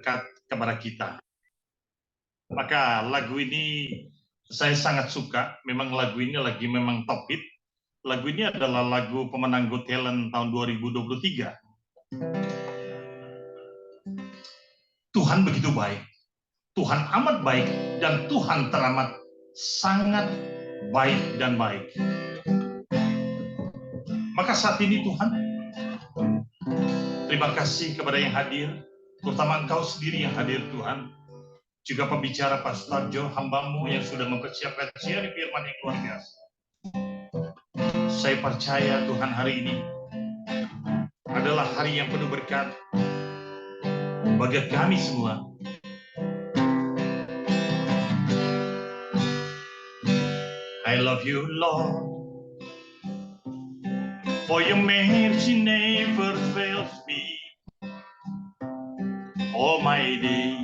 berkat kepada kita. Maka lagu ini saya sangat suka. Memang lagu ini memang top hit. Lagu ini adalah lagu pemenang Got Talent tahun 2023. Tuhan begitu baik. Tuhan amat baik dan Tuhan teramat sangat baik dan baik. Maka saat ini Tuhan, terima kasih kepada yang hadir, terutama Engkau sendiri yang hadir Tuhan. Juga pembicara Pastor Jo, hamba-Mu yang sudah mempersiapkan siaran firman yang luar biasa. Saya percaya Tuhan hari ini adalah hari yang penuh berkat bagi kami semua. I love you, Lord, for your mercy never fails me. All my day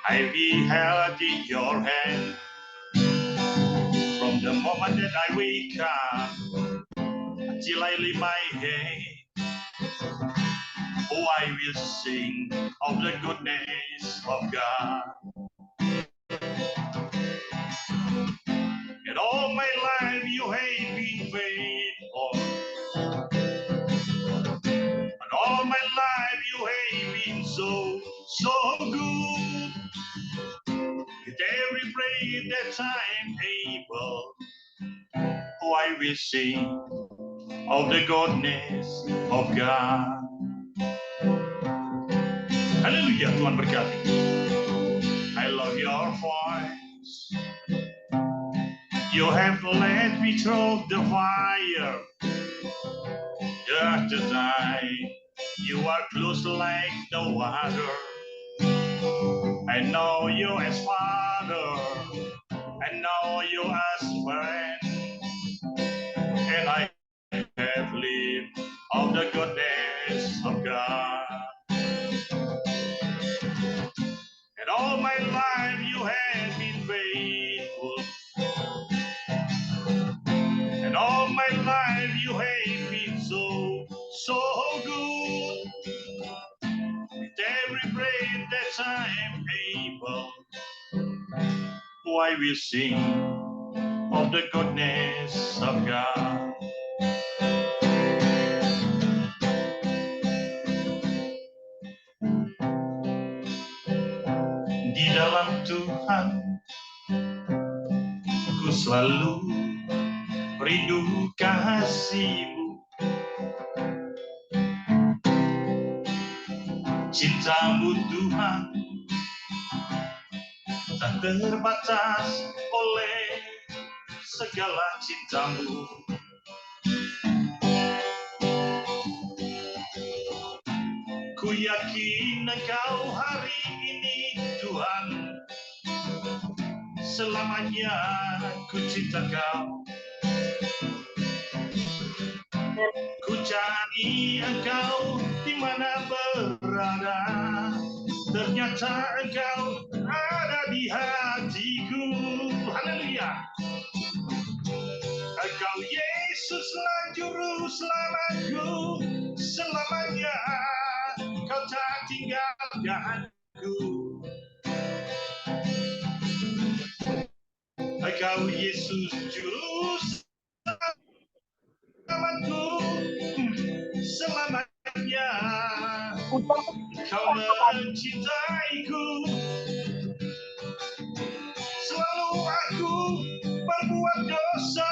I be held in your hand. From the moment that I wake up until I leave my head, oh, I will sing of the goodness of God. And all my life you have been faithful. And all my life you have been so good. With every breath that I'm able, oh, I will sing of the goodness of God. Haleluya, Tuhan berkati. I love your voice. You have led me through the fire. Just as you are close like the water. I know you as Father. I know you as friend. And I have lived of the goodness of God. And all my life you have been faithful. And all my life you have been so good. With every breath that I'm able, oh, I will sing of the goodness of God. Di dalam Tuhan ku selalu rindu kasih-Mu. Cinta-Mu Tuhan tak terbatas oleh segala cinta-Mu. Ku yakin Engkau hari ini Tuhan, selamanya ku cinta Kau. Ku cari Engkau di mana berada, ternyata Engkau ada di hatiku. Haleluya. Engkau Yesuslah juru selamatku, selamanya Kau tak tinggalkanku. Engkau Yesus juru selamatku, selamanya Kau mencintaiku. Selalu aku berbuat dosa,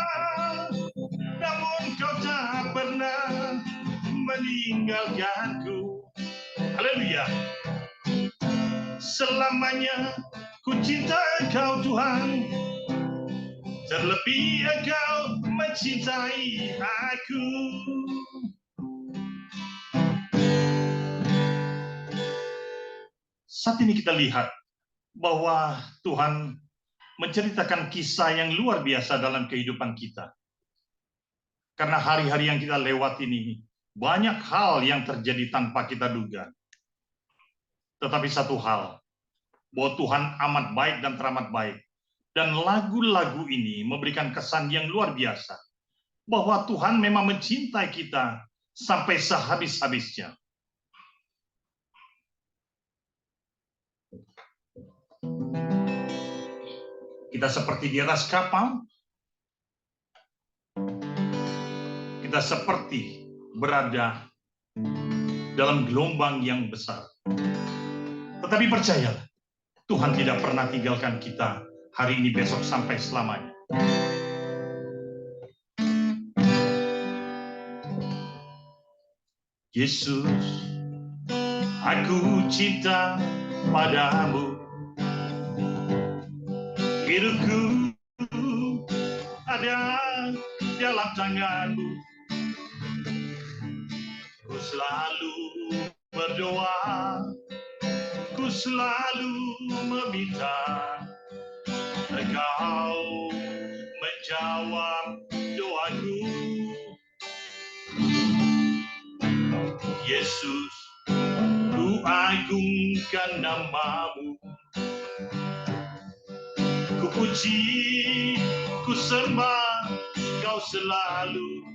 namun Kau tak pernah meninggalkanku. Haleluya. Selamanya ku cinta Engkau Tuhan, terlebih Engkau mencintai aku. Saat ini kita lihat bahwa Tuhan menceritakan kisah yang luar biasa dalam kehidupan kita. Karena hari-hari yang kita lewat ini, banyak hal yang terjadi tanpa kita duga. Tetapi satu hal, bahwa Tuhan amat baik dan teramat baik. Dan lagu-lagu ini memberikan kesan yang luar biasa. Bahwa Tuhan memang mencintai kita sampai sehabis-habisnya. Kita seperti di atas kapal, kita seperti berada dalam gelombang yang besar. Tetapi percayalah, Tuhan tidak pernah tinggalkan kita hari ini, besok, sampai selamanya. Yesus, aku cinta padamu. Hidupku ada dalam tanganmu. Ku selalu berdoa, ku selalu meminta Engkau menjawab doaku. Yesus, ku agungkan namamu. Ku puji, ku sembah Kau selalu.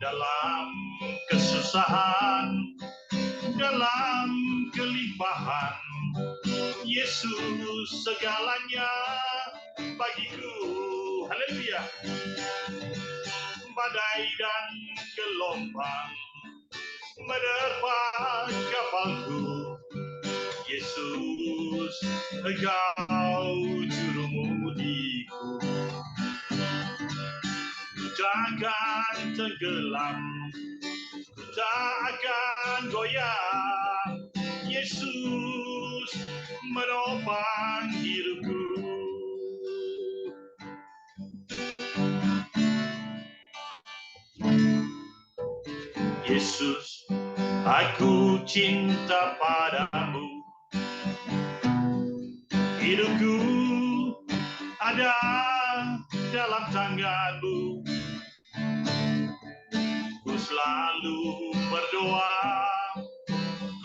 Dalam kesusahan, dalam kelimpahan, Yesus segalanya bagiku. Haleluya. Badai dan gelombang menerpa kapalku, Yesus Engkau juru mudiku. Ku takkan tenggelam, ku tak akan goyah, Yesus menopang hidupku. Yesus, aku cinta padamu. Hidupku ada dalam tanganmu. Ku selalu berdoa,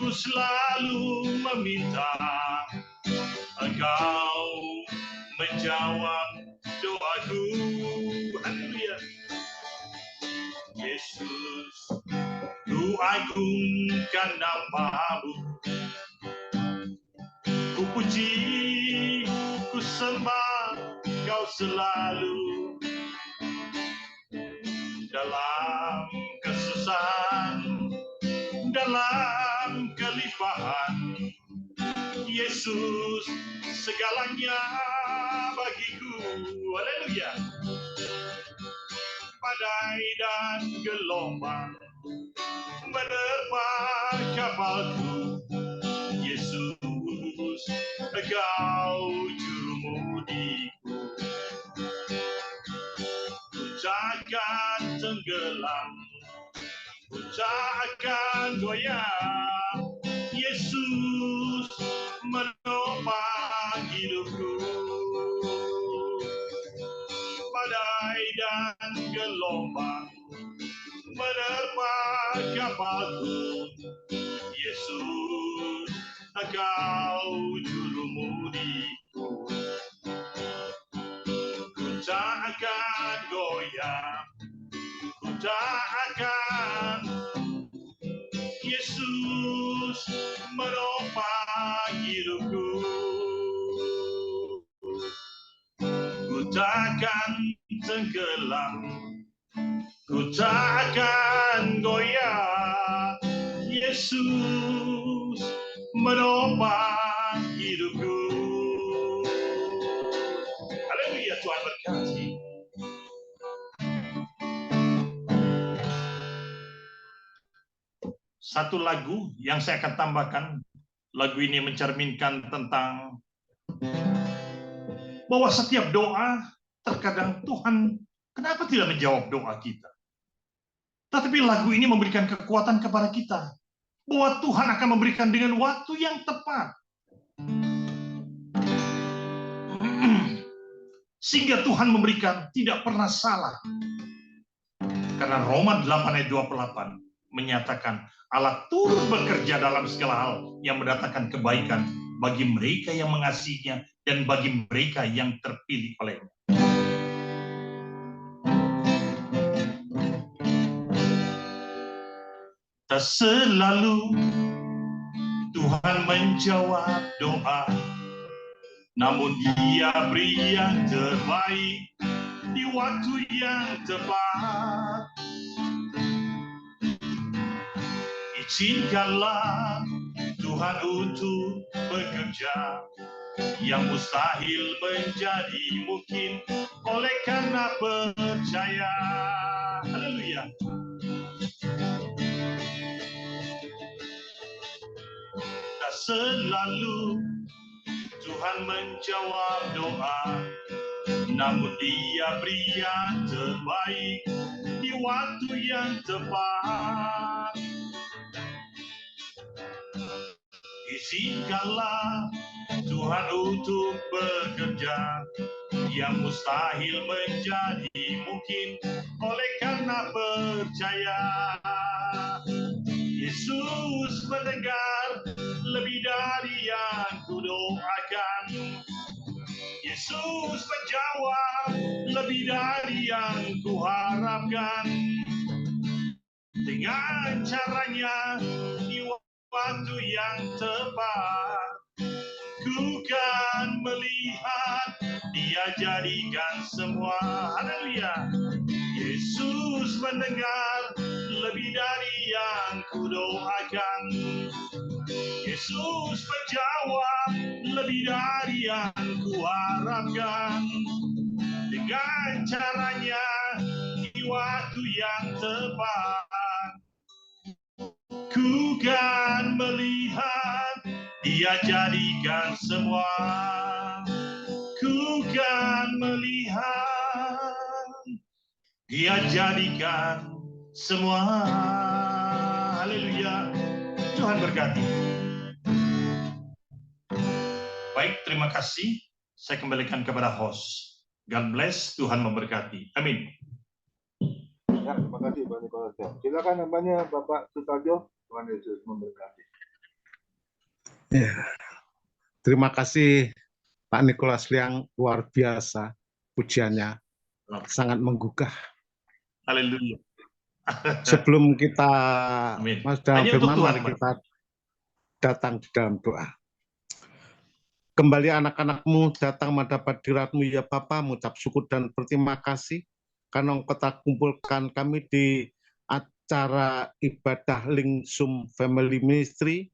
ku selalu meminta Engkau menjawab doaku. Haleluya. Yesus, ku agungkan namamu. Ku puji, ku sembah Kau selalu. Dalam kesusahan, dalam kelimpahan, Yesus segalanya bagiku. Haleluya. Badai dan gelombang menerpa kapalku, Yesus Engkau juru mudiku. Ku takkan tenggelam, ku tak akan goyah, Yesus menopang hidupku. Badai dan gelombang menerpa kapalku, Yesus Engkau juru mudiku. Ku tak akan goyah, ku tak akan, Yesus menopang hidupku. Ku takkan tenggelam, ku tak akan goyah, Yesus menopang hidupku. Haleluya, Tuhan berkati. Satu lagu yang saya akan tambahkan, lagu ini mencerminkan tentang bahwa setiap doa, terkadang Tuhan kenapa tidak menjawab doa kita. Tetapi lagu ini memberikan kekuatan kepada kita, bahwa Tuhan akan memberikan dengan waktu yang tepat. Sehingga Tuhan memberikan tidak pernah salah. Karena Roma 8 ayat 28 menyatakan Allah turut bekerja dalam segala hal yang mendatangkan kebaikan bagi mereka yang mengasihinya dan bagi mereka yang terpilih olehnya. Tak selalu Tuhan menjawab doa, namun Dia beri yang terbaik di waktu yang tepat. Izinkanlah Tuhan untuk bekerja, yang mustahil menjadi mungkin oleh karena percaya. Haleluya. Dan selalu Tuhan menjawab doa, namun Dia beri yang terbaik di waktu yang tepat. Izinkanlah Tuhan untuk bekerja, yang mustahil menjadi mungkin oleh karena percaya. Yesus mendengar lebih dari yang kudoakan. Yesus menjawab lebih dari yang kuharapkan. Dengan caranya di waktu yang tepat, ku kan melihat Dia jadikan semua. Haleluya. Yesus mendengar lebih dari yang kudoakan. Yesus menjawab lebih dari yang kuharapkan. Dengan caranya di waktu yang tepat, ku kan melihat Dia jadikan semua. Ku kan melihat Dia jadikan semua. Haleluya. Tuhan berkati. Baik, terima kasih. Saya kembalikan kepada host. God bless, Tuhan memberkati. Amin. Ya, terima kasih Pak Nikolas. Silakan namanya Bapak Sutarjo. Tuhan Yesus memberkati. Ya, terima kasih Pak Nikolas yang luar biasa, pujiannya sangat menggugah. Haleluya. Sebelum kita masuk dalam firman, mari Tuhan, kita datang di dalam doa. Kembali anak-anakmu datang mendapat hadirat-Mu ya Bapa, mengucap syukur dan berterima kasih karena Engkau telah kumpulkan kami di acara ibadah Link Zoom Family Ministry.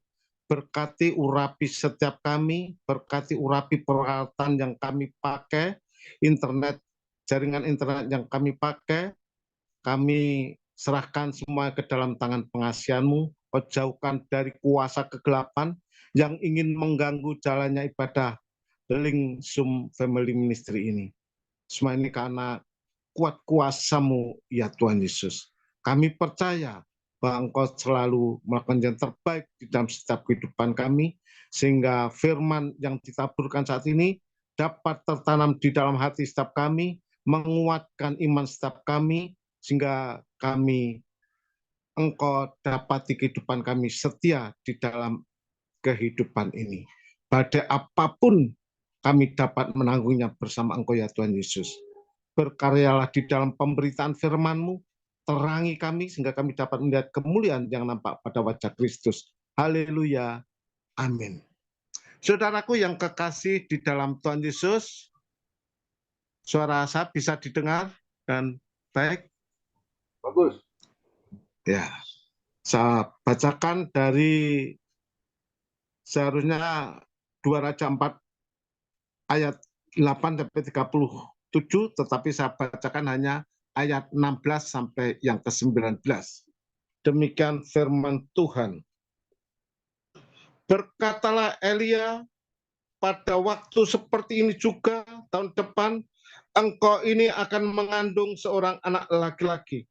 Berkati urapi setiap kami, berkati urapi peralatan yang kami pakai, internet, jaringan internet yang kami pakai, kami serahkan semua ke dalam tangan pengasihan-Mu. Kau jauhkan dari kuasa kegelapan yang ingin mengganggu jalannya ibadah Link Zoom Family Ministry ini. Semua ini karena kuat kuasa-Mu ya Tuhan Yesus. Kami percaya bahwa Engkau selalu melakukan yang terbaik di dalam setiap kehidupan kami, sehingga firman yang ditaburkan saat ini dapat tertanam di dalam hati setiap kami, menguatkan iman setiap kami, sehingga kami, Engkau dapat di kehidupan kami setia di dalam kehidupan ini. Badai apapun kami dapat menanggungnya bersama Engkau ya Tuhan Yesus. Berkaryalah di dalam pemberitaan firman-Mu, terangi kami sehingga kami dapat melihat kemuliaan yang nampak pada wajah Kristus. Haleluya. Amin. Saudaraku yang kekasih di dalam Tuhan Yesus, suara saya bisa didengar dan baik? Bagus. Ya. Saya bacakan dari seharusnya 2 Raja 4 ayat 8 sampai 37, tetapi saya bacakan hanya ayat 16 sampai yang ke-19. Demikian firman Tuhan. Berkatalah Elia, pada waktu seperti ini juga tahun depan, engkau ini akan mengandung seorang anak laki-laki.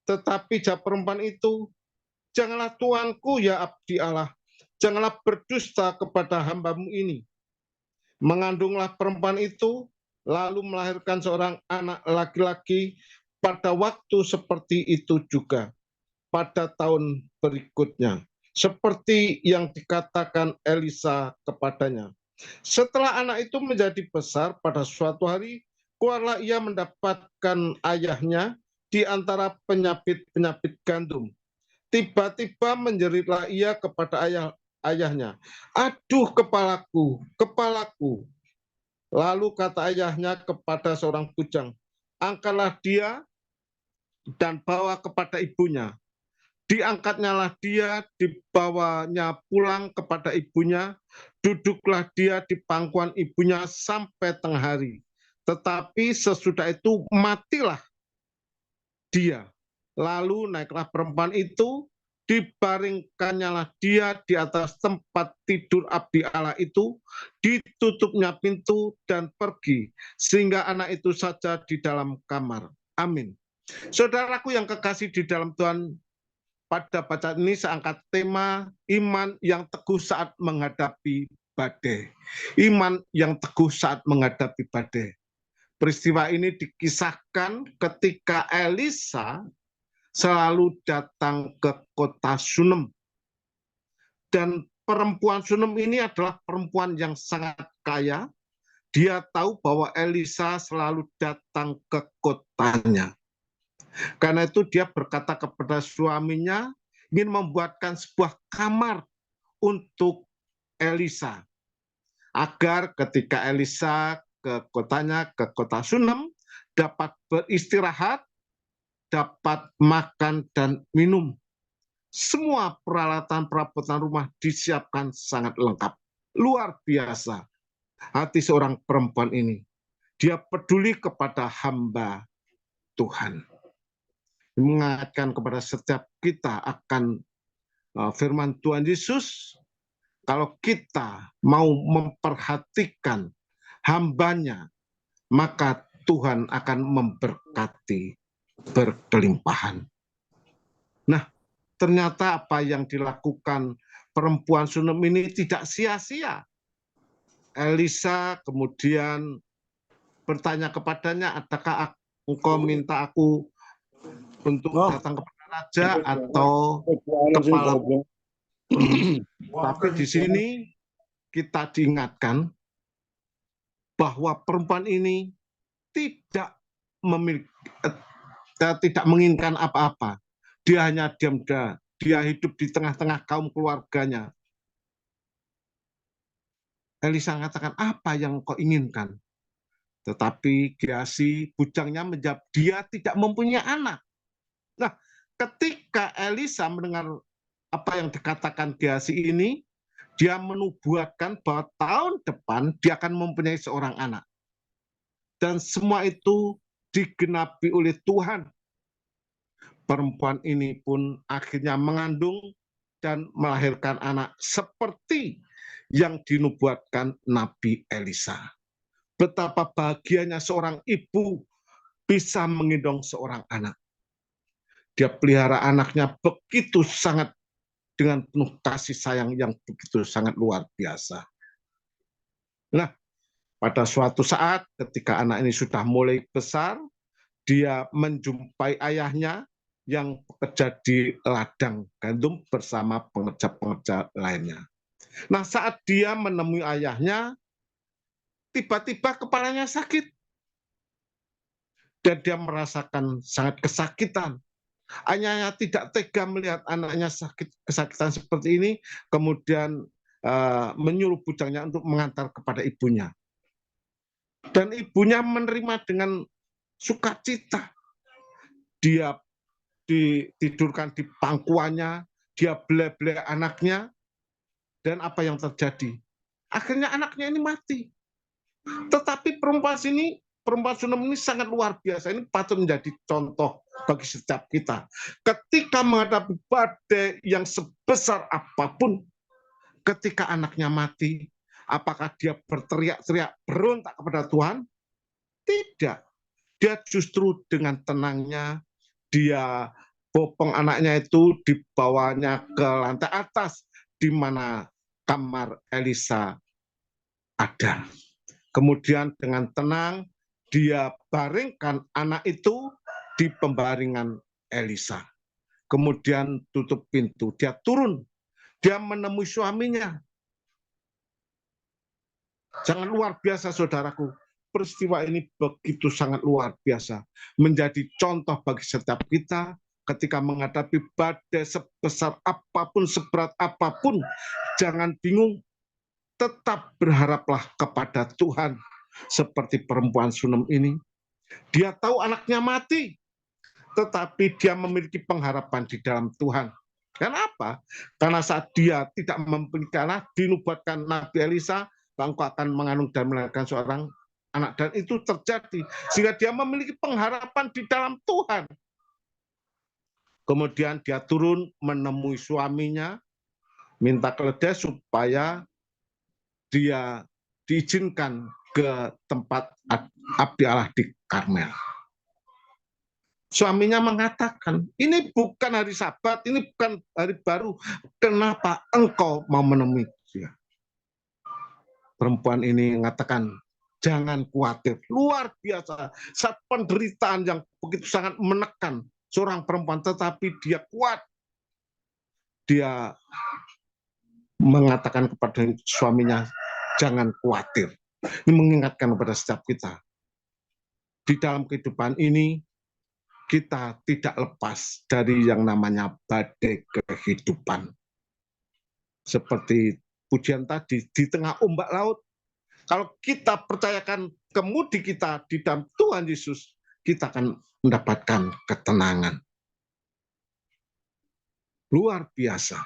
Tetapi jawab perempuan itu, janganlah tuanku ya abdi Allah, janganlah berdusta kepada hamba-Mu ini. Mengandunglah perempuan itu, lalu melahirkan seorang anak laki-laki pada waktu seperti itu juga, pada tahun berikutnya, seperti yang dikatakan Elisa kepadanya. Setelah anak itu menjadi besar, pada suatu hari, keluarlah ia mendapatkan ayahnya di antara penyapit-penyapit gandum. Tiba-tiba menjeritlah ia kepada ayahnya, "Aduh kepalaku, kepalaku." Lalu kata ayahnya kepada seorang bujang, "Angkatlah dia dan bawa kepada ibunya." Diangkatnyalah dia, dibawanya pulang kepada ibunya, duduklah dia di pangkuan ibunya sampai tengah hari. Tetapi sesudah itu matilah dia. Lalu naiklah perempuan itu, dibaringkannyalah dia di atas tempat tidur abdi Allah itu, ditutupnya pintu dan pergi, sehingga anak itu saja di dalam kamar. Amin. Saudaraku yang kekasih di dalam Tuhan, pada bacaan ini saya angkat tema iman yang teguh saat menghadapi badai. Iman yang teguh saat menghadapi badai. Peristiwa ini dikisahkan ketika Elisa selalu datang ke kota Sunem. Dan perempuan Sunem ini adalah perempuan yang sangat kaya. Dia tahu bahwa Elisa selalu datang ke kotanya. Karena itu dia berkata kepada suaminya, ingin membuatkan sebuah kamar untuk Elisa. Agar ketika Elisa ke kotanya, ke kota Sunem, dapat beristirahat, dapat makan dan minum. Semua peralatan perabotan rumah disiapkan sangat lengkap. Luar biasa hati seorang perempuan ini. Dia peduli kepada hamba Tuhan. Mengingatkan kepada setiap kita akan firman Tuhan Yesus, kalau kita mau memperhatikan hambanya, maka Tuhan akan memberkati berkelimpahan. Nah, ternyata apa yang dilakukan perempuan Sunem ini tidak sia-sia. Elisa kemudian bertanya kepadanya, "Adakah engkau minta aku untuk datang kepada raja atau kepala?" Tapi di sini kita diingatkan bahwa perempuan ini tidak menginginkan apa-apa. Dia hanya diam, dia hidup di tengah-tengah kaum keluarganya. Elisa mengatakan, "Apa yang kau inginkan?" Tetapi Gehazi bujangnya menjawab, dia tidak mempunyai anak. Nah, ketika Elisa mendengar apa yang dikatakan Gehazi ini, dia menubuatkan bahwa tahun depan dia akan mempunyai seorang anak. Dan semua itu digenapi oleh Tuhan. Perempuan ini pun akhirnya mengandung dan melahirkan anak seperti yang dinubuatkan Nabi Elisa. Betapa bahagianya seorang ibu bisa menggendong seorang anak. Dia pelihara anaknya begitu sangat dengan penuh kasih sayang yang begitu sangat luar biasa. Nah, pada suatu saat ketika anak ini sudah mulai besar, dia menjumpai ayahnya yang bekerja di ladang gandum bersama pengerja-pengerja lainnya. Nah, saat dia menemui ayahnya, tiba-tiba kepalanya sakit. Dan dia merasakan sangat kesakitan. Ayahnya tidak tega melihat anaknya kesakitan seperti ini, kemudian menyuruh bujangnya untuk mengantar kepada ibunya. Dan ibunya menerima dengan sukacita. Dia ditidurkan di pangkuannya, dia bela-bela anaknya, dan apa yang terjadi? Akhirnya anaknya ini mati. Tetapi perempuan Sunem ini sangat luar biasa. Ini patut menjadi contoh bagi setiap kita. Ketika menghadapi badai yang sebesar apapun, ketika anaknya mati, apakah dia berteriak-teriak berontak kepada Tuhan? Tidak. Dia justru dengan tenangnya, dia bopong anaknya itu, dibawanya ke lantai atas, di mana kamar Elisa ada. Kemudian dengan tenang, dia baringkan anak itu di pembaringan Elisa. Kemudian tutup pintu, dia turun, dia menemui suaminya. Sangat luar biasa, saudaraku. Peristiwa ini begitu sangat luar biasa. Menjadi contoh bagi setiap kita ketika menghadapi badai sebesar apapun, seberat apapun, jangan bingung, tetap berharaplah kepada Tuhan. Seperti perempuan Sunem ini, dia tahu anaknya mati, tetapi dia memiliki pengharapan di dalam Tuhan. Kenapa? Karena saat dia tidak memiliki anak, dinubuatkan Nabi Elisa, engkau akan mengandung dan melahirkan seorang anak. Dan itu terjadi, sehingga dia memiliki pengharapan di dalam Tuhan. Kemudian dia turun menemui suaminya, minta keledai supaya dia diizinkan ke tempat abdi Allah di Karmel. Suaminya mengatakan, ini bukan hari Sabat, ini bukan hari baru, kenapa engkau mau menemui dia? Perempuan ini mengatakan, jangan khawatir, luar biasa, saat penderitaan yang begitu sangat menekan seorang perempuan, tetapi dia kuat. Dia mengatakan kepada suaminya, jangan khawatir. Ini mengingatkan kepada setiap kita. Di dalam kehidupan ini, kita tidak lepas dari yang namanya badai kehidupan. Seperti pujian tadi, di tengah ombak laut, kalau kita percayakan kemudi kita di dalam Tuhan Yesus, kita akan mendapatkan ketenangan. Luar biasa.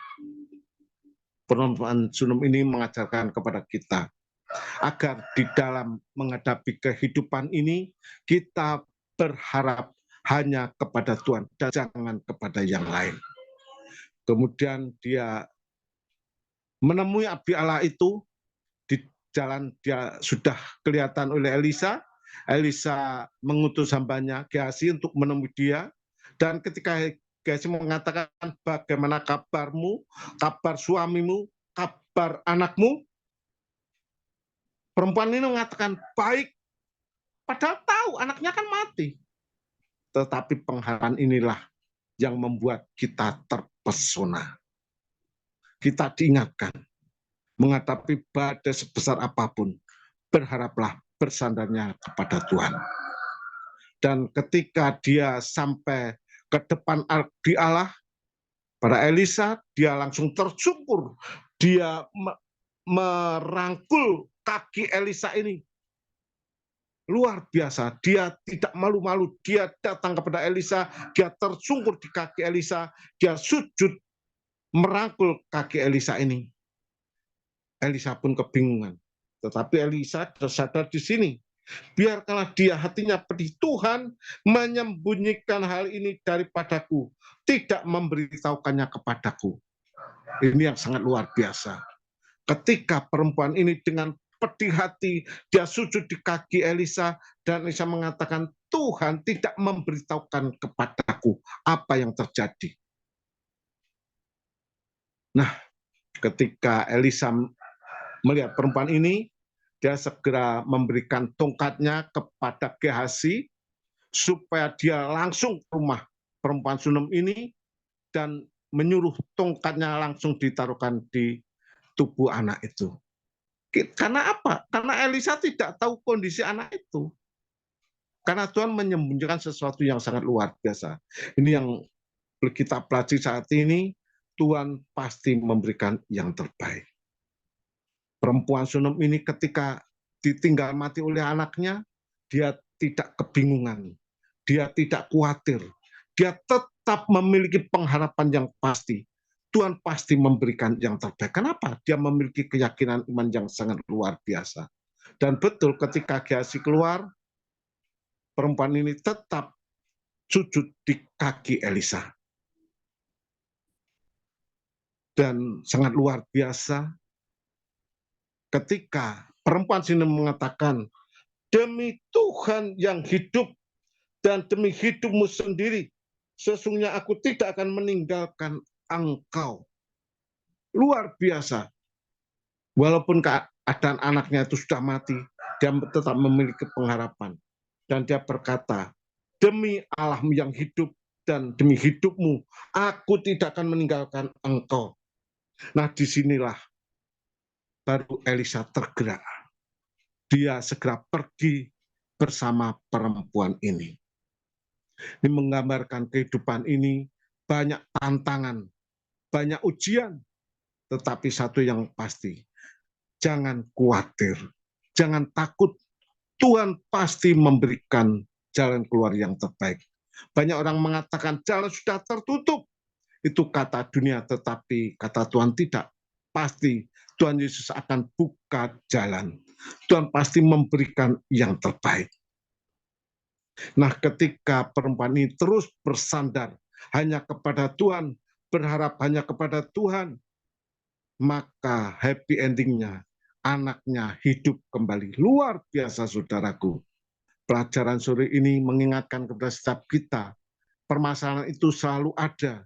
Perempuan Sunem ini mengajarkan kepada kita, agar di dalam menghadapi kehidupan ini, kita berharap hanya kepada Tuhan dan jangan kepada yang lain. Kemudian dia menemui abdi Allah itu di jalan, dia sudah kelihatan oleh Elisa. Elisa mengutus hambanya Gehazi untuk menemui dia, dan ketika Gehazi mengatakan, bagaimana kabarmu, kabar suamimu, kabar anakmu, perempuan ini mengatakan baik, padahal tahu anaknya kan mati. Tetapi pengharapan inilah yang membuat kita terpesona. Kita diingatkan, menghadapi badai sebesar apapun, berharaplah bersandarnya kepada Tuhan. Dan ketika dia sampai ke depan abdi Allah, pada Elisa, dia langsung tersungkur. Dia merangkul kaki Elisa ini. Luar biasa, dia tidak malu-malu, dia datang kepada Elisa, dia tersungkur di kaki Elisa, dia sujud merangkul kaki Elisa ini. Elisa pun kebingungan, tetapi Elisa tersadar di sini, biarkanlah dia hatinya pedih, Tuhan menyembunyikan hal ini daripadaku, tidak memberitahukannya kepadaku. Ini yang sangat luar biasa. Ketika perempuan ini dengan pedih hati, dia sujud di kaki Elisa, dan Elisa mengatakan, Tuhan tidak memberitahukan kepadaku apa yang terjadi. Nah, ketika Elisa melihat perempuan ini, dia segera memberikan tongkatnya kepada Gehazi, supaya dia langsung ke rumah perempuan Sunem ini, dan menyuruh tongkatnya langsung ditaruhkan di tubuh anak itu. Karena apa? Karena Elisa tidak tahu kondisi anak itu. Karena Tuhan menyembunyikan sesuatu yang sangat luar biasa. Ini yang kita pelajari saat ini, Tuhan pasti memberikan yang terbaik. Perempuan Sunem ini ketika ditinggal mati oleh anaknya, dia tidak kebingungan, dia tidak khawatir, dia tetap memiliki pengharapan yang pasti. Tuhan pasti memberikan yang terbaik. Kenapa? Dia memiliki keyakinan iman yang sangat luar biasa. Dan betul ketika Gehazi keluar, perempuan ini tetap sujud di kaki Elisa. Dan sangat luar biasa ketika perempuan sini mengatakan, demi Tuhan yang hidup dan demi hidupmu sendiri, sesungguhnya aku tidak akan meninggalkan engkau. Luar biasa. Walaupun keadaan anaknya itu sudah mati, dia tetap memiliki pengharapan. Dan dia berkata, demi Allahmu yang hidup dan demi hidupmu, aku tidak akan meninggalkan engkau. Nah, disinilah baru Elisa tergerak. Dia segera pergi bersama perempuan ini. Ini menggambarkan kehidupan ini banyak tantangan, banyak ujian, tetapi satu yang pasti, jangan khawatir, jangan takut. Tuhan pasti memberikan jalan keluar yang terbaik. Banyak orang mengatakan jalan sudah tertutup. Itu kata dunia, tetapi kata Tuhan tidak. Pasti Tuhan Yesus akan buka jalan. Tuhan pasti memberikan yang terbaik. Nah, ketika perempuan ini terus bersandar hanya kepada Tuhan, berharap hanya kepada Tuhan, maka happy endingnya anaknya hidup kembali. Luar biasa, saudaraku. Pelajaran sore ini mengingatkan kepada setiap kita, permasalahan itu selalu ada,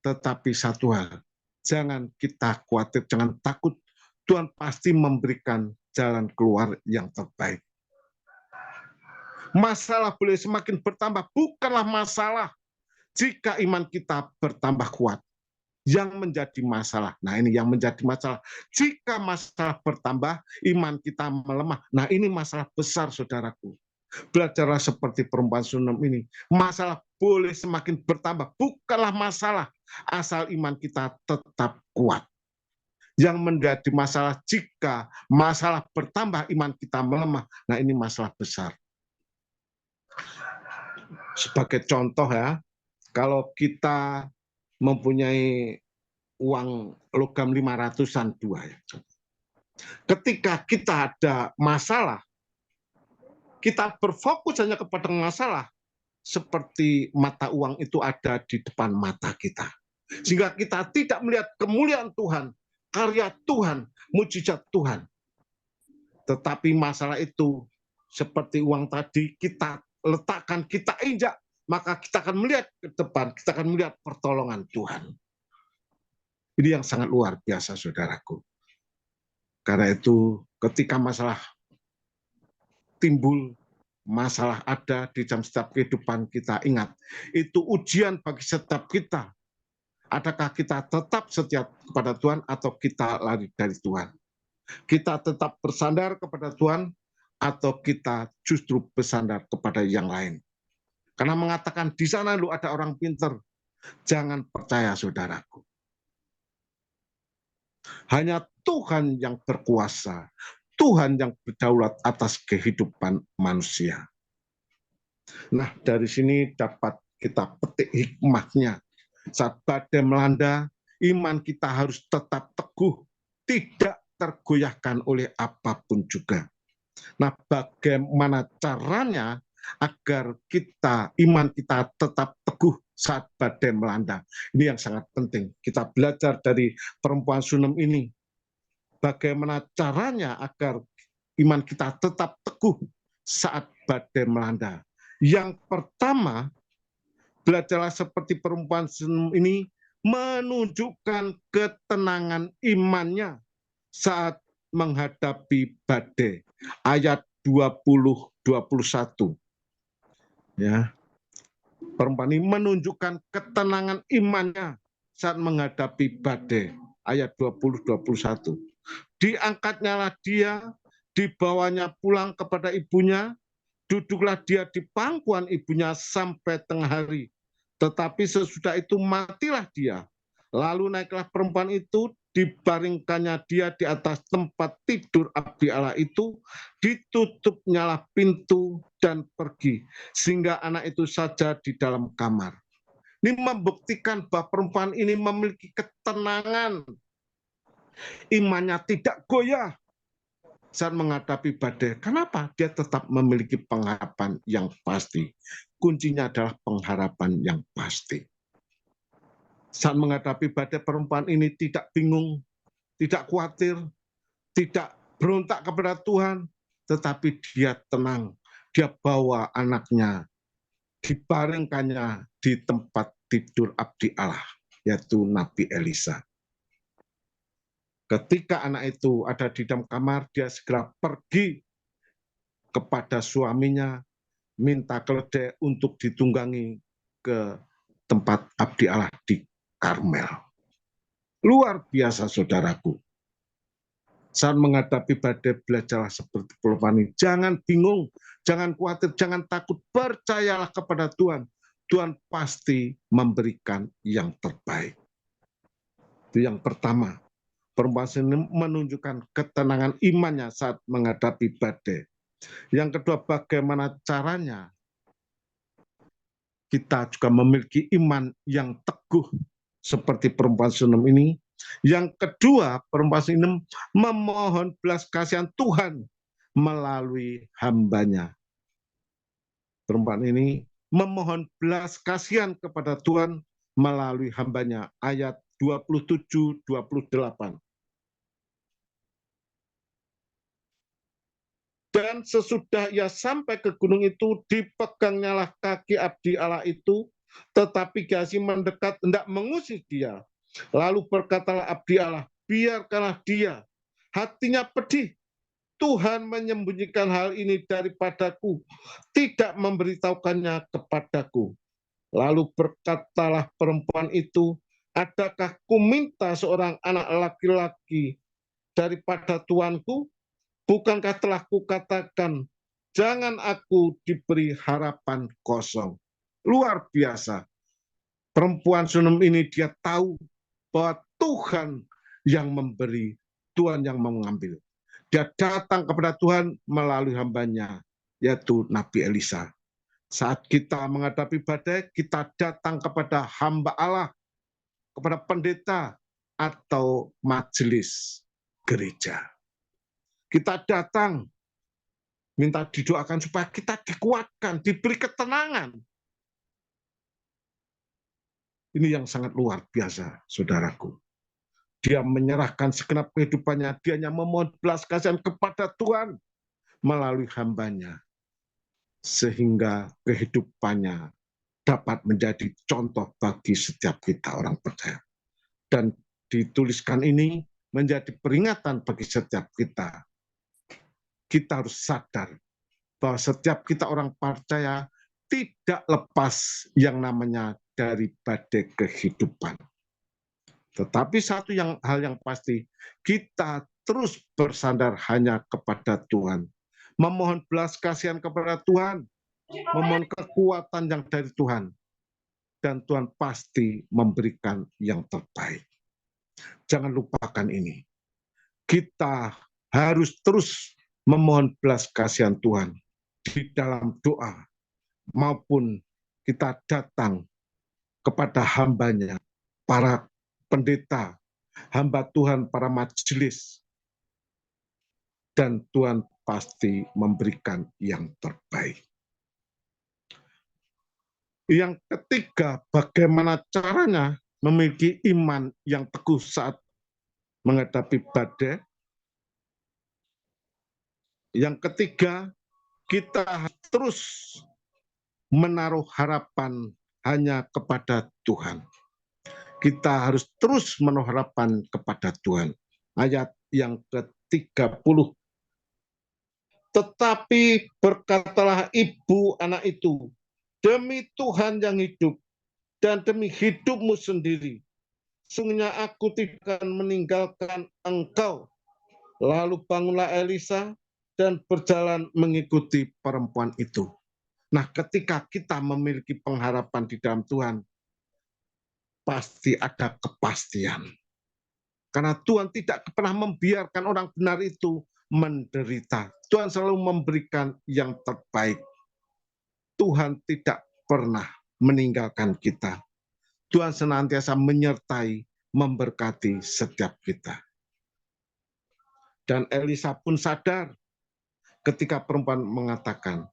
tetapi satu hal, jangan kita khawatir, jangan takut. Tuhan pasti memberikan jalan keluar yang terbaik. Masalah boleh semakin bertambah, bukanlah masalah jika iman kita bertambah kuat. Yang menjadi masalah, nah ini yang menjadi masalah, jika masalah bertambah, iman kita melemah. Nah ini masalah besar, saudaraku. Belajarlah seperti perempuan Sunem ini. Masalah boleh semakin bertambah, bukanlah masalah, asal iman kita tetap kuat. Yang menjadi masalah jika masalah bertambah, iman kita melemah. Nah ini masalah besar. Sebagai contoh ya, kalau kita mempunyai uang logam 500-an dua ya. Ketika kita ada masalah, kita berfokus hanya kepada masalah, seperti mata uang itu ada di depan mata kita. Sehingga kita tidak melihat kemuliaan Tuhan, karya Tuhan, mujizat Tuhan. Tetapi masalah itu seperti uang tadi, kita letakkan, kita injak, maka kita akan melihat ke depan, kita akan melihat pertolongan Tuhan. Ini yang sangat luar biasa, saudaraku. Karena itu, ketika masalah timbul, masalah ada di jam setiap kehidupan kita, ingat, itu ujian bagi setiap kita. Adakah kita tetap setia kepada Tuhan atau kita lari dari Tuhan? Kita tetap bersandar kepada Tuhan atau kita justru bersandar kepada yang lain? Karena mengatakan di sana lu ada orang pintar, jangan percaya, saudaraku. Hanya Tuhan yang berkuasa, Tuhan yang berdaulat atas kehidupan manusia. Nah, dari sini dapat kita petik hikmahnya. Saat badai melanda, iman kita harus tetap teguh, tidak tergoyahkan oleh apapun juga. Nah, bagaimana caranya agar iman kita tetap teguh saat badai melanda? Ini yang sangat penting. Kita belajar dari perempuan Sunem ini. Bagaimana caranya agar iman kita tetap teguh saat badai melanda? Yang pertama, belajarlah seperti perempuan Sunem ini menunjukkan ketenangan imannya saat menghadapi badai. Ayat 20-21. Ya. Perempuan ini menunjukkan ketenangan imannya saat menghadapi badai. Ayat 20-21. Diangkatnyalah dia, dibawanya pulang kepada ibunya, duduklah dia di pangkuan ibunya sampai tengah hari. Tetapi sesudah itu matilah dia. Lalu naiklah perempuan itu, dibaringkannya dia di atas tempat tidur abdi Allah itu, ditutupnyalah pintu dan pergi, sehingga anak itu saja di dalam kamar. Ini membuktikan bahwa perempuan ini memiliki ketenangan. Imannya tidak goyah saat menghadapi badai. Kenapa? Dia tetap memiliki pengharapan yang pasti. Kuncinya adalah pengharapan yang pasti. Saat menghadapi badai, perempuan ini tidak bingung, tidak khawatir, tidak berontak kepada Tuhan, tetapi dia tenang. Dia bawa anaknya, dibaringkannya di tempat tidur abdi Allah, yaitu Nabi Elisa. Ketika anak itu ada di dalam kamar, dia segera pergi kepada suaminya, minta keledai untuk ditunggangi ke tempat abdi Allah di Karmel. Luar biasa, saudaraku. Saat menghadapi badai, belajarlah seperti perempuan ini. Jangan bingung, jangan khawatir, jangan takut. Percayalah kepada Tuhan. Tuhan pasti memberikan yang terbaik. Itu yang pertama. Perempuan ini menunjukkan ketenangan imannya saat menghadapi badai. Yang kedua, bagaimana caranya kita juga memiliki iman yang teguh seperti perempuan Sunem ini. Yang kedua, perempuan Sunem memohon belas kasihan Tuhan melalui hambanya. Perempuan ini memohon belas kasihan kepada Tuhan melalui hambanya. Ayat 27-28. Dan sesudah ia sampai ke gunung itu, dipegangnyalah kaki abdi Allah itu, tetapi Gehazi mendekat hendak mengusir dia. Lalu berkatalah abdi Allah, biarkanlah dia. Hatinya pedih. Tuhan menyembunyikan hal ini daripadaku, tidak memberitahukannya kepadaku. Lalu berkatalah perempuan itu, adakah ku minta seorang anak laki-laki daripada tuanku? Bukankah telah kukatakan, jangan aku diberi harapan kosong. Luar biasa. Perempuan Sunem ini dia tahu bahwa Tuhan yang memberi, Tuhan yang mengambil. Dia datang kepada Tuhan melalui hambanya, yaitu Nabi Elisa. Saat kita menghadapi badai, kita datang kepada hamba Allah, kepada pendeta atau majelis gereja. Kita datang, minta didoakan supaya kita dikuatkan, diberi ketenangan. Ini yang sangat luar biasa, saudaraku. Dia menyerahkan segenap kehidupannya, dia hanya memohon belas kasihan kepada Tuhan melalui hambanya. Sehingga kehidupannya dapat menjadi contoh bagi setiap kita orang percaya. Dan dituliskan ini menjadi peringatan bagi setiap kita. Kita harus sadar bahwa setiap kita orang percaya tidak lepas yang namanya dari badai kehidupan. Tetapi satu hal yang pasti, kita terus bersandar hanya kepada Tuhan. Memohon belas kasihan kepada Tuhan, memohon kekuatan yang dari Tuhan. Dan Tuhan pasti memberikan yang terbaik. Jangan lupakan ini. Kita harus terus memohon belas kasihan Tuhan di dalam doa, maupun kita datang kepada hambanya, para pendeta, hamba Tuhan, para majelis, dan Tuhan pasti memberikan yang terbaik. Yang ketiga, bagaimana caranya memiliki iman yang teguh saat menghadapi badai. Yang ketiga, kita terus menaruh harapan hanya kepada Tuhan. Kita harus terus menaruh harapan kepada Tuhan. Ayat yang ke-30. Tetapi berkatalah ibu anak itu, demi Tuhan yang hidup dan demi hidupmu sendiri, sungguhnya aku tidak akan meninggalkan engkau. Lalu bangunlah Elisa dan berjalan mengikuti perempuan itu. Nah, ketika kita memiliki pengharapan di dalam Tuhan, pasti ada kepastian. Karena Tuhan tidak pernah membiarkan orang benar itu menderita. Tuhan selalu memberikan yang terbaik. Tuhan tidak pernah meninggalkan kita. Tuhan senantiasa menyertai, memberkati setiap kita. Dan Elisa pun sadar ketika perempuan mengatakan,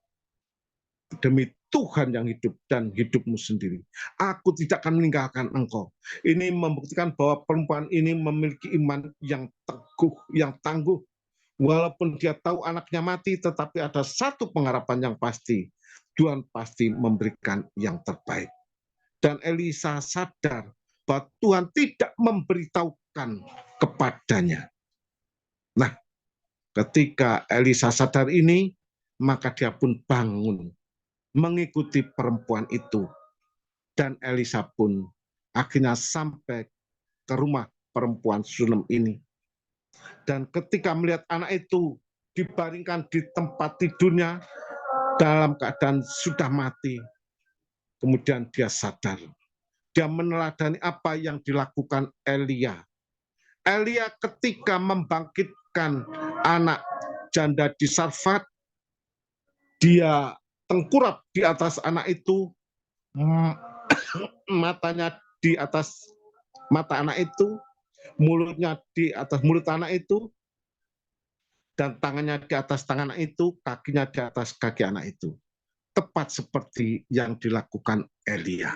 demi Tuhan yang hidup dan hidupmu sendiri, aku tidak akan meninggalkan engkau. Ini membuktikan bahwa perempuan ini memiliki iman yang teguh, yang tangguh. Walaupun dia tahu anaknya mati, tetapi ada satu pengharapan yang pasti. Tuhan pasti memberikan yang terbaik. Dan Elisa sadar bahwa Tuhan tidak memberitahukan kepadanya. Nah, ketika Elisa sadar ini, maka dia pun bangun mengikuti perempuan itu. Dan Elisa pun akhirnya sampai ke rumah perempuan Sunem ini. Dan ketika melihat anak itu dibaringkan di tempat tidurnya dalam keadaan sudah mati, kemudian dia sadar. Dia meneladani apa yang dilakukan Elia. Elia ketika membangkitkan anak janda di Sarfat, dia tengkurap di atas anak itu, matanya di atas mata anak itu, mulutnya di atas mulut anak itu, dan tangannya di atas tangan anak itu, kakinya di atas kaki anak itu. Tepat seperti yang dilakukan Elia.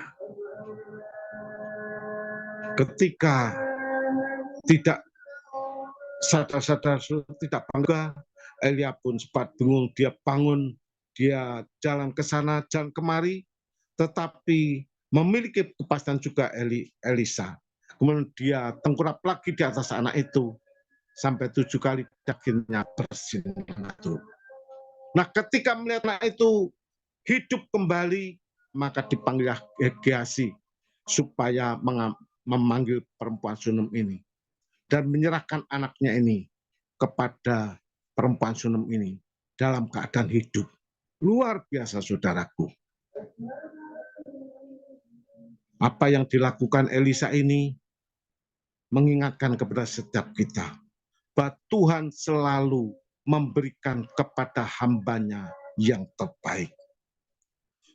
Ketika tidak sadar-sadar, tidak bangga, Elia pun sempat bingung, dia bangun, dia jalan ke sana, jalan kemari, tetapi memiliki kepastian juga Elisa. Kemudian dia tengkurap lagi di atas anak itu, sampai 7 kali dagingnya bersinar. Nah, ketika melihat anak itu hidup kembali, maka dipanggil Gehazi supaya memanggil perempuan Sunem ini dan menyerahkan anaknya ini kepada perempuan Sunem ini dalam keadaan hidup. Luar biasa, saudaraku. Apa yang dilakukan Elisa ini mengingatkan kepada setiap kita bahwa Tuhan selalu memberikan kepada hambanya yang terbaik.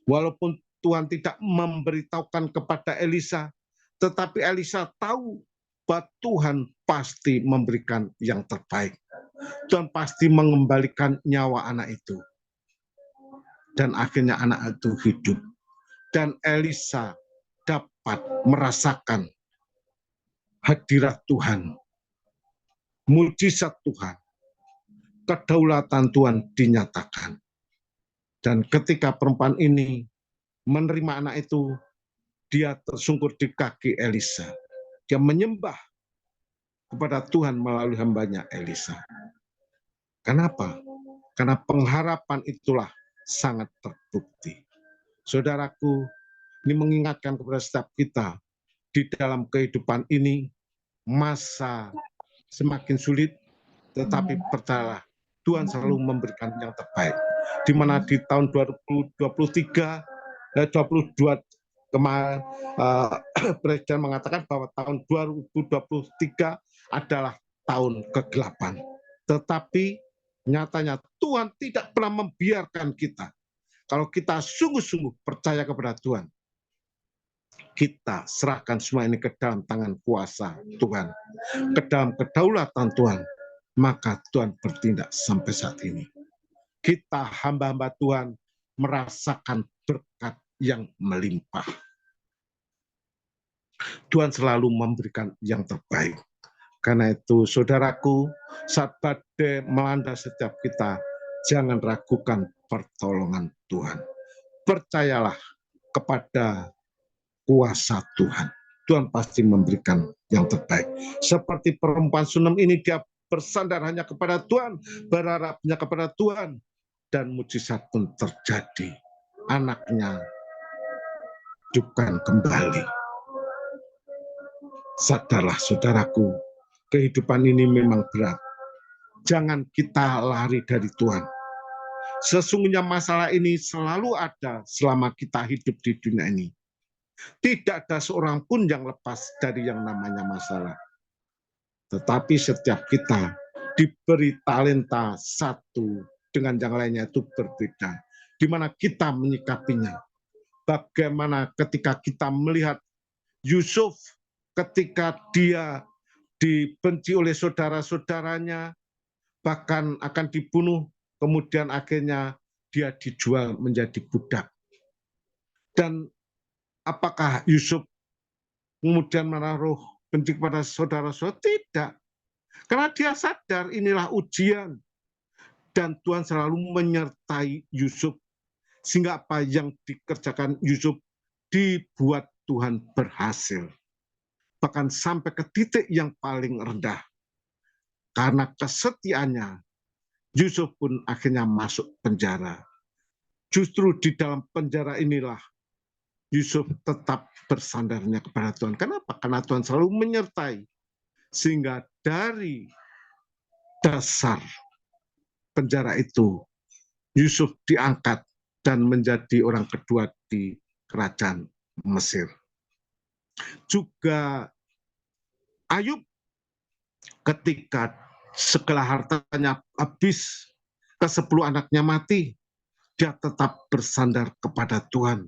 Walaupun Tuhan tidak memberitahukan kepada Elisa, tetapi Elisa tahu bahwa Tuhan pasti memberikan yang terbaik. Tuhan pasti mengembalikan nyawa anak itu. Dan akhirnya anak itu hidup. Dan Elisa dapat merasakan hadirat Tuhan, mujizat Tuhan, kedaulatan Tuhan dinyatakan. Dan ketika perempuan ini menerima anak itu, dia tersungkur di kaki Elisa. Dia menyembah kepada Tuhan melalui hambanya Elisa. Kenapa? Karena pengharapan itulah sangat terbukti. Saudaraku, ini mengingatkan kepada setiap kita di dalam kehidupan ini, masa semakin sulit, tetapi percayalah, Tuhan selalu memberikan yang terbaik. Di mana di tahun 2023, 22 kemarin, Presiden mengatakan bahwa tahun 2023 adalah tahun ke-8. Tetapi nyatanya Tuhan tidak pernah membiarkan kita. Kalau kita sungguh-sungguh percaya kepada Tuhan, kita serahkan semua ini ke dalam tangan kuasa Tuhan, ke dalam kedaulatan Tuhan, maka Tuhan bertindak sampai saat ini. Kita hamba-hamba Tuhan merasakan berkat yang melimpah. Tuhan selalu memberikan yang terbaik. Karena itu, saudaraku, saat badai melanda setiap kita, jangan ragukan pertolongan Tuhan. Percayalah kepada kuasa Tuhan. Tuhan pasti memberikan yang terbaik. Seperti perempuan Sunem ini, dia bersandar hanya kepada Tuhan, berharapnya kepada Tuhan, dan mujizat pun terjadi. Anaknya hidupkan kembali. Sadarlah, saudaraku, kehidupan ini memang berat. Jangan kita lari dari Tuhan. Sesungguhnya masalah ini selalu ada selama kita hidup di dunia ini. Tidak ada seorang pun yang lepas dari yang namanya masalah. Tetapi setiap kita diberi talenta satu dengan yang lainnya itu berbeda. Di mana kita menyikapinya. Bagaimana ketika kita melihat Yusuf ketika dia dibenci oleh saudara-saudaranya, bahkan akan dibunuh, kemudian akhirnya dia dijual menjadi budak. Dan apakah Yusuf kemudian menaruh benci kepada saudara-saudara? Tidak. Karena dia sadar inilah ujian. Dan Tuhan selalu menyertai Yusuf. Sehingga apa yang dikerjakan Yusuf dibuat Tuhan berhasil. Bahkan sampai ke titik yang paling rendah. Karena kesetiaannya, Yusuf pun akhirnya masuk penjara. Justru di dalam penjara inilah Yusuf tetap bersandarnya kepada Tuhan. Kenapa? Karena Tuhan selalu menyertai. Sehingga dari dasar penjara itu, Yusuf diangkat dan menjadi orang kedua di kerajaan Mesir. Juga Ayub ketika segala hartanya habis, ke-10 anaknya mati, dia tetap bersandar kepada Tuhan.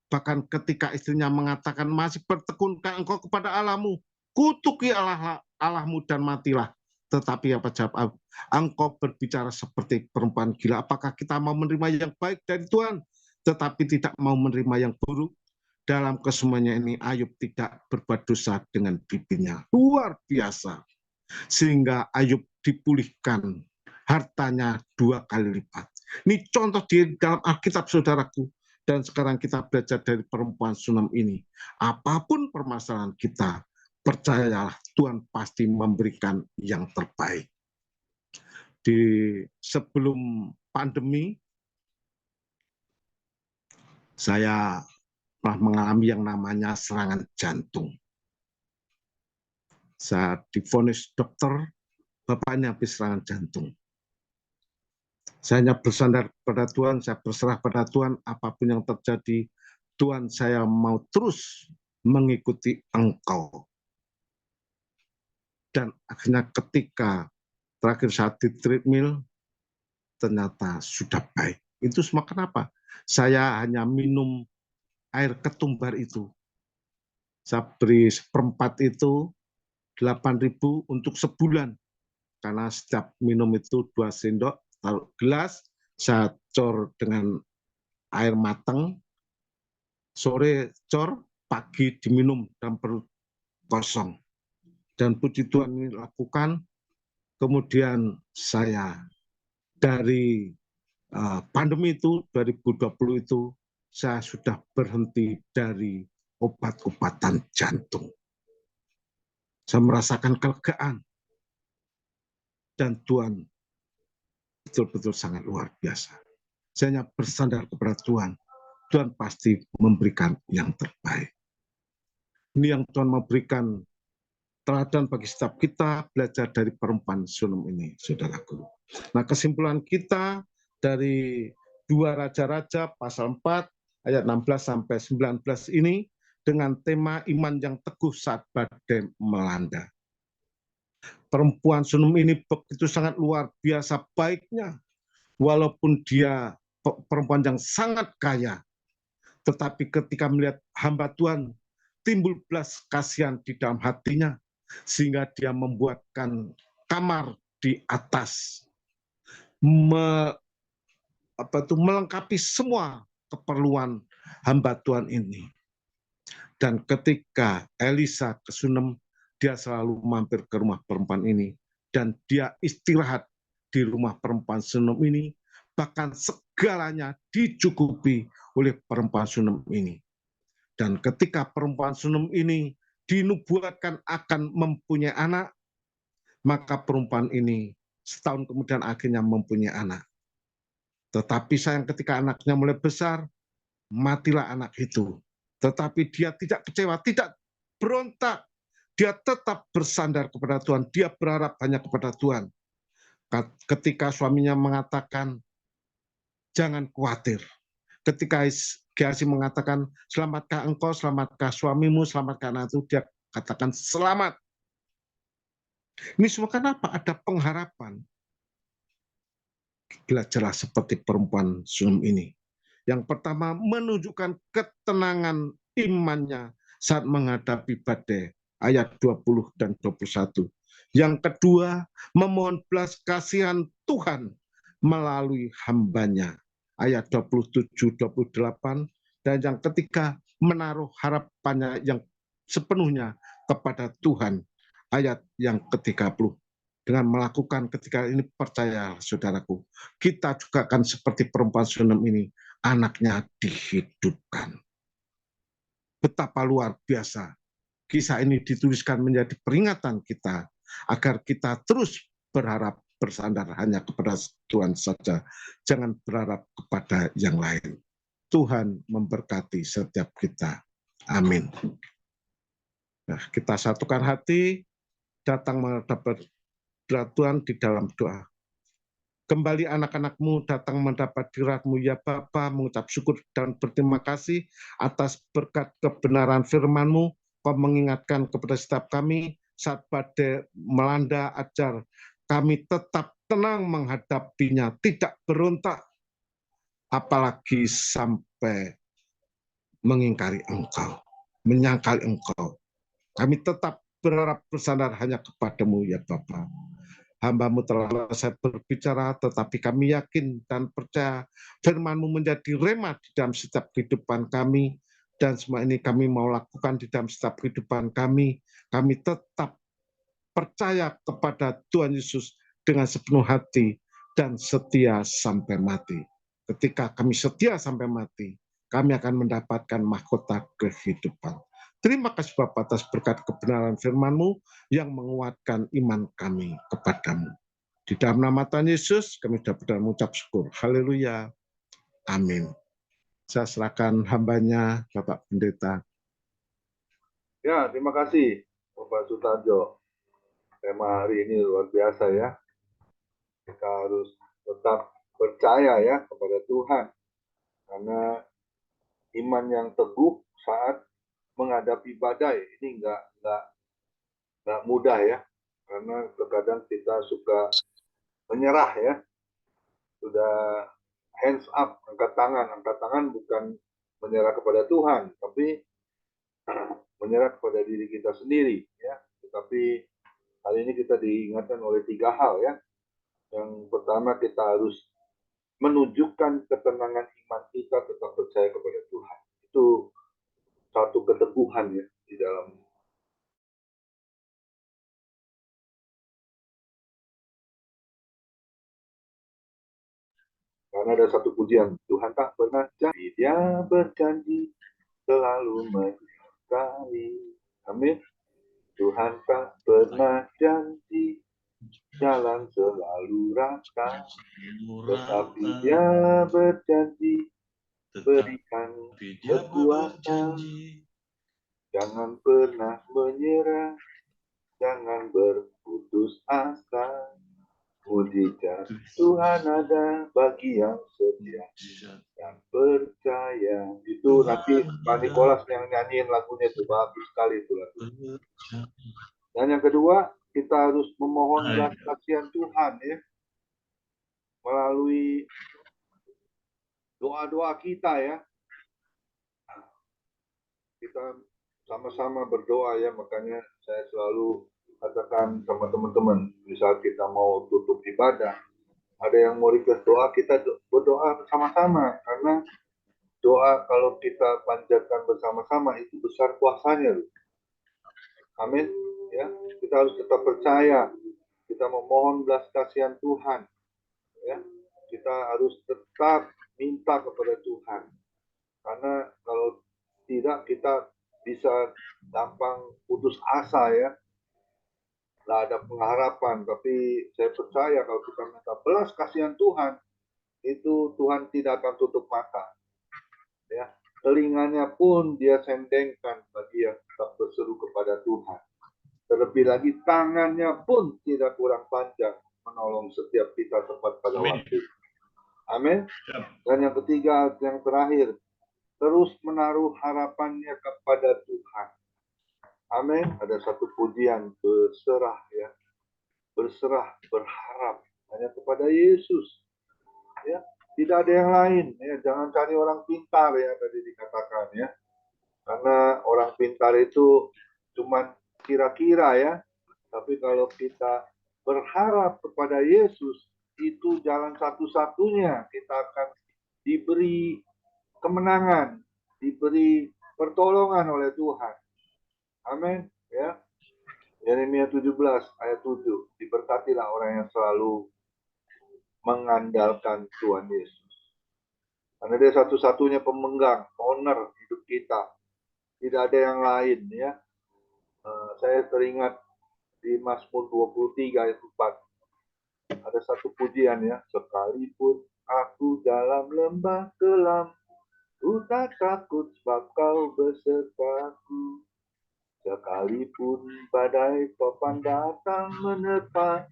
Bahkan ketika istrinya mengatakan, masih bertekunkah engkau kepada Allahmu? Kutuki Allahmu dan matilah. Tetapi apa jawab? Engkau berbicara seperti perempuan gila. Apakah kita mau menerima yang baik dari Tuhan, tetapi tidak mau menerima yang buruk? Dalam kesemuanya ini Ayub tidak berbuat dosa dengan bibirnya. Luar biasa. Sehingga Ayub dipulihkan hartanya 2 kali lipat. Ini contoh di dalam Alkitab, saudaraku. Dan sekarang kita belajar dari perempuan Sunem ini. Apapun permasalahan kita, percayalah Tuhan pasti memberikan yang terbaik. Sebelum pandemi, saya pernah mengalami yang namanya serangan jantung. Saya divonis dokter, Bapak ini habis serangan jantung. Saya hanya bersandar pada Tuhan, saya berserah pada Tuhan, apapun yang terjadi, Tuhan saya mau terus mengikuti Engkau. Dan akhirnya ketika terakhir saat di treadmill, ternyata sudah baik. Itu semua kenapa? Saya hanya minum air ketumbar itu. Saya beri 1/4 itu 8.000 untuk sebulan. Karena setiap minum itu 2 sendok, taruh gelas, saya cor dengan air matang, sore cor, pagi diminum dan perut kosong. Dan puji Tuhan ini lakukan. Kemudian saya dari pandemi itu, 2020 itu, saya sudah berhenti dari obat-obatan jantung. Saya merasakan kelegaan. Dan Tuhan betul-betul sangat luar biasa. Saya hanya bersandar kepada Tuhan. Tuhan pasti memberikan yang terbaik. Ini yang Tuhan memberikan teladan bagi setiap kita, belajar dari perempuan Sunem ini, saudaraku. Nah, kesimpulan kita dari 2 Raja-Raja pasal 4 ayat 16-19 ini dengan tema iman yang teguh saat badai melanda. Perempuan Sunem ini begitu sangat luar biasa baiknya. Walaupun dia perempuan yang sangat kaya, tetapi ketika melihat hamba Tuhan, timbul belas kasihan di dalam hatinya, sehingga dia membuatkan kamar di atas, melengkapi semua keperluan hamba Tuhan ini. Dan ketika Elisa ke Sunem, dia selalu mampir ke rumah perempuan ini, dan dia istirahat di rumah perempuan Sunem ini, bahkan segalanya dicukupi oleh perempuan Sunem ini. Dan ketika perempuan Sunem ini dinubuatkan akan mempunyai anak, maka perempuan ini setahun kemudian akhirnya mempunyai anak. Tetapi sayang ketika anaknya mulai besar, matilah anak itu. Tetapi dia tidak kecewa, tidak berontak. Dia tetap bersandar kepada Tuhan. Dia berharap hanya kepada Tuhan. Ketika suaminya mengatakan, jangan khawatir. Ketika Gehazi mengatakan, selamatkah engkau, selamatkah suamimu, selamatkah anak itu, dia katakan selamat. Ini semua kenapa? Ada pengharapan. Belajarlah seperti perempuan Sunem ini. Yang pertama, menunjukkan ketenangan imannya saat menghadapi badai, ayat 20 dan 21. Yang kedua, memohon belas kasihan Tuhan melalui hambanya, ayat 27-28. Dan yang ketiga, menaruh harapannya yang sepenuhnya kepada Tuhan, ayat yang ke-30. Dengan melakukan ketika ini, percaya saudaraku, kita juga akan seperti perempuan Sunem ini, anaknya dihidupkan. Betapa luar biasa. Kisah ini dituliskan menjadi peringatan kita, agar kita terus berharap bersandar hanya kepada Tuhan saja. Jangan berharap kepada yang lain. Tuhan memberkati setiap kita. Amin. Nah, kita satukan hati, datang menghadap Tuhan di dalam doa. Kembali anak-anak-Mu datang mendapat dirat-Mu ya Bapa, mengucap syukur dan berterima kasih atas berkat kebenaran firman-Mu. Kau mengingatkan kepada setiap kami saat badai melanda, ajar kami tetap tenang menghadapinya, tidak berontak, apalagi sampai mengingkari Engkau, menyangkal Engkau. Kami tetap berharap bersandar hanya kepadamu ya Bapa. Hamba-Mu telah selesai berbicara, tetapi kami yakin dan percaya firman-Mu menjadi rema di dalam setiap kehidupan kami, dan semua ini kami mau lakukan di dalam setiap kehidupan kami. Kami tetap percaya kepada Tuhan Yesus dengan sepenuh hati dan setia sampai mati. Ketika kami setia sampai mati, kami akan mendapatkan mahkota kehidupan. Terima kasih Bapa atas berkat kebenaran firman-Mu yang menguatkan iman kami kepadamu. Di dalam nama Tuhan Yesus, kami dapat mengucap syukur. Haleluya. Amin. Saya serahkan hambanya, Bapak Pendeta. Ya, terima kasih Bapak Sutarjo. Tema hari ini luar biasa ya. Kita harus tetap percaya ya kepada Tuhan. Karena iman yang teguh saat menghadapi badai ini nggak mudah ya. Karena terkadang kita suka menyerah ya. Sudah hands up, angkat tangan bukan menyerah kepada Tuhan, tapi menyerah kepada diri kita sendiri ya. Tetapi hari ini kita diingatkan oleh 3 hal ya. Yang pertama, kita harus menunjukkan ketenangan iman kita tetap percaya kepada Tuhan. Itu satu keteguhan ya di dalam. Karena ada satu pujian, Tuhan tak pernah janji, Dia berjanji selalu menyertai. Amin. Tuhan tak pernah janji jalan selalu rata, tetapi Dia berjanji berikan kekuatan. Jangan pernah menyerah, jangan berputus asa. Mujizat Tuhan ada bagi yang setia dan percaya. Itu nanti Pak Nikolas yang nyanyiin lagunya itu, bagus sekali itu lagu. Dan yang kedua, kita harus memohon belas kasihan Tuhan ya, melalui doa-doa kita ya. Kita sama-sama berdoa ya, makanya saya selalu katakan sama teman-teman, misal kita mau tutup ibadah, ada yang mau request doa, kita berdoa bersama-sama, karena doa kalau kita panjatkan bersama-sama itu besar kuasanya. Amin. Ya, kita harus tetap percaya, kita memohon belas kasihan Tuhan. Ya, kita harus tetap minta kepada Tuhan, karena kalau tidak kita bisa gampang putus asa ya. Nggak ada pengharapan, tapi saya percaya kalau kita minta belas kasihan Tuhan, itu Tuhan tidak akan tutup mata. Ya, telinganya pun Dia sendengkan bagi yang tetap berseru kepada Tuhan. Terlebih lagi tangannya pun tidak kurang panjang menolong setiap kita tepat pada waktu. Amin. Dan yang ketiga, yang terakhir, terus menaruh harapannya kepada Tuhan. Amin. Ada satu pujian, berserah ya. Berserah, berharap hanya kepada Yesus. Ya, tidak ada yang lain ya. Jangan cari orang pintar ya, tadi dikatakan ya. Karena orang pintar itu cuman kira-kira ya. Tapi kalau kita berharap kepada Yesus, itu jalan satu-satunya kita akan diberi kemenangan, diberi pertolongan oleh Tuhan. Amin ya. Yeremia 17 ayat 7, diberkatilah orang yang selalu mengandalkan Tuhan Yesus. Karena Dia satu-satunya pemegang, owner hidup kita. Tidak ada yang lain ya. Saya teringat di Mazmur 23 ayat 4. Ada satu pujian ya, sekalipun aku dalam lembah kelam, ku tak takut sebab Kau besertaku. Sekalipun badai topan datang menerpa,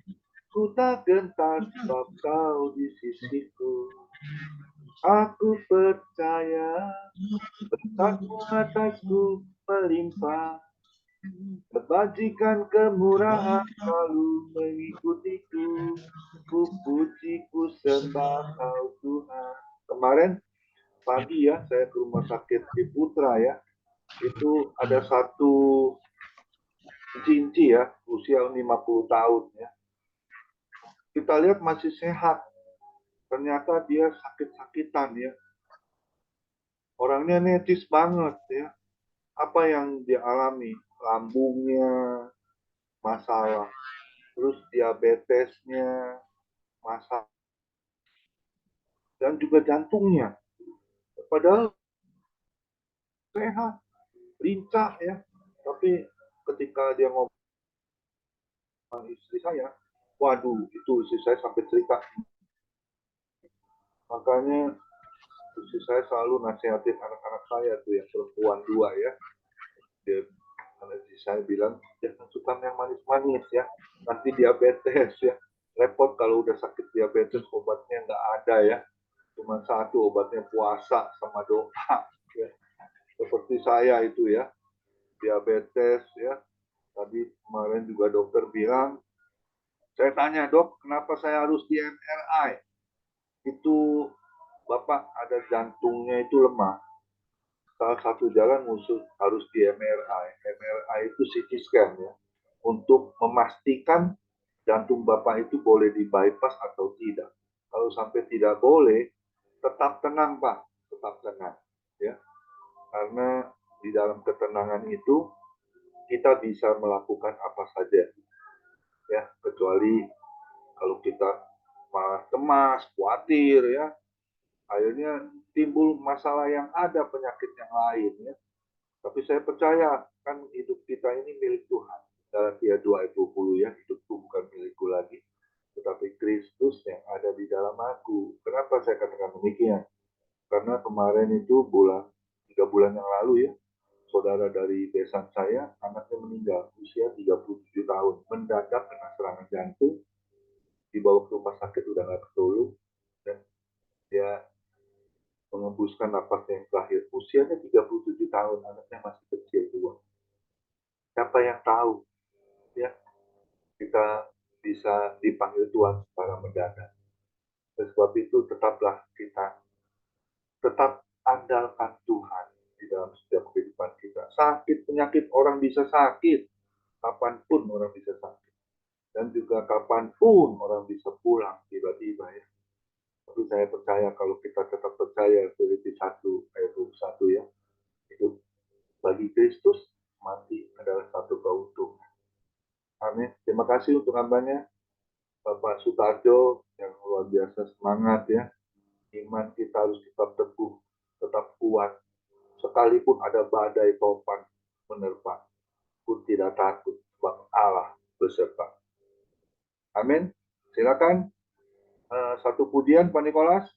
Ku tak gentar sebab kau di sisiku. Aku percaya berkatmu atasku melimpah. Kebajikan kemurahan selalu mengikutiku. Ku puji, ku sembah kau Tuhan. Kemarin pagi ya, saya ke rumah sakit di Putra ya. Itu ada satu cinci ya, usia 50 tahun ya. Kita lihat masih sehat. Ternyata dia sakit-sakitan ya. Orangnya netis banget ya. Apa yang dia alami? Lambungnya masalah, terus diabetesnya masalah, dan juga jantungnya. Padahal sehat, lincah ya. Tapi ketika dia ngomong sama istri saya, waduh, itu istri saya sampai cerita. Makanya istri saya selalu nasihatin anak-anak saya tuh yang perempuan 2 ya. Dia, istri saya bilang, jangan suka yang manis-manis ya, nanti diabetes ya. Repot kalau udah sakit diabetes, obatnya nggak ada ya. Cuma satu, obatnya puasa sama doa. Ya. Seperti saya itu ya, diabetes ya. Tadi kemarin juga dokter bilang, saya tanya, dok, kenapa saya harus di MRI? Itu Bapak ada jantungnya itu lemah. Salah satu jalan musuh harus di MRI. MRI itu CT scan ya, untuk memastikan jantung Bapak itu boleh di bypass atau tidak. Kalau sampai tidak boleh, tetap tenang Pak, tetap tenang ya. Karena di dalam ketenangan itu kita bisa melakukan apa saja ya, kecuali kalau kita malah cemas, khawatir ya, akhirnya timbul masalah yang ada, penyakit yang lain ya. Tapi saya percaya kan hidup kita ini milik Tuhan. Galatia 2 ayat 20 ya, hidupku bukan milikku lagi, tetapi Kristus yang ada di dalam aku. Kenapa saya katakan demikian? Karena kemarin itu 3 bulan yang lalu ya, saudara dari desa saya, anaknya meninggal, usia 37 tahun, mendadak kena serangan jantung, dibawa ke rumah sakit udah nggak ketolong, dan dia mengembuskan napasnya yang terakhir. Usianya 37 tahun, anaknya masih kecil juga. Siapa yang tahu ya, kita bisa dipanggil Tuhan secara mendadak. Oleh sebab itu tetaplah kita tetap andalkan Tuhan di dalam setiap kehidupan kita. Sakit, penyakit, orang bisa sakit. Kapanpun orang bisa sakit. Dan juga kapanpun orang bisa pulang tiba-tiba ya. Tapi saya percaya kalau kita tetap percaya Filipi 1 ayat 21 ya. Hidup bagi Kristus, mati adalah satu keuntungan. Amin. Terima kasih untuk hambanya, Bapak Sutarjo, yang luar biasa semangat ya. Iman kita harus tetap teguh, tetap kuat. Sekalipun ada badai topan menerpa, pun tidak takut, sebab Allah beserta. Amin. Silakan. Satu pujian, Pak Nikolas.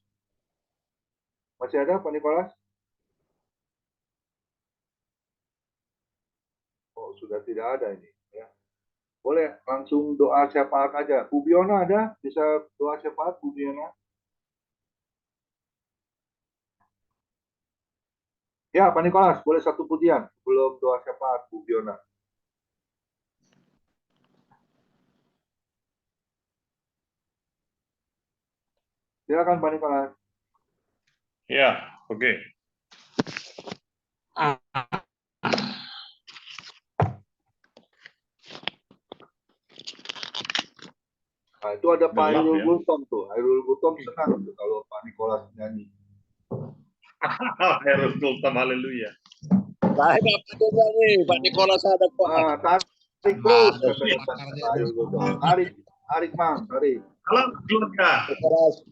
Masih ada, Pak Nikolas? Oh, sudah tidak ada ini. Ya. Boleh langsung doa syafaat aja. Bu Biona ada? Bisa doa syafaat, Bu Biona? Ya, Pak Nikolas, boleh satu pujian. Belum doa syafaat, Bu Biona. Silakan, Pak Nikolas. Ya, oke. Nah, itu ada Pak Gelap, Hairul ya. Gultom tuh. Hairul Gultom senang tuh kalau Pak Nikolas nyanyi. Harus Gultom, haleluya. Saya dapat juga nih, Pak Nikolas ada kok. Tarik terus, katanya Pak Hairul Gultom. Tarik, Mang, tarik. Salam keluarga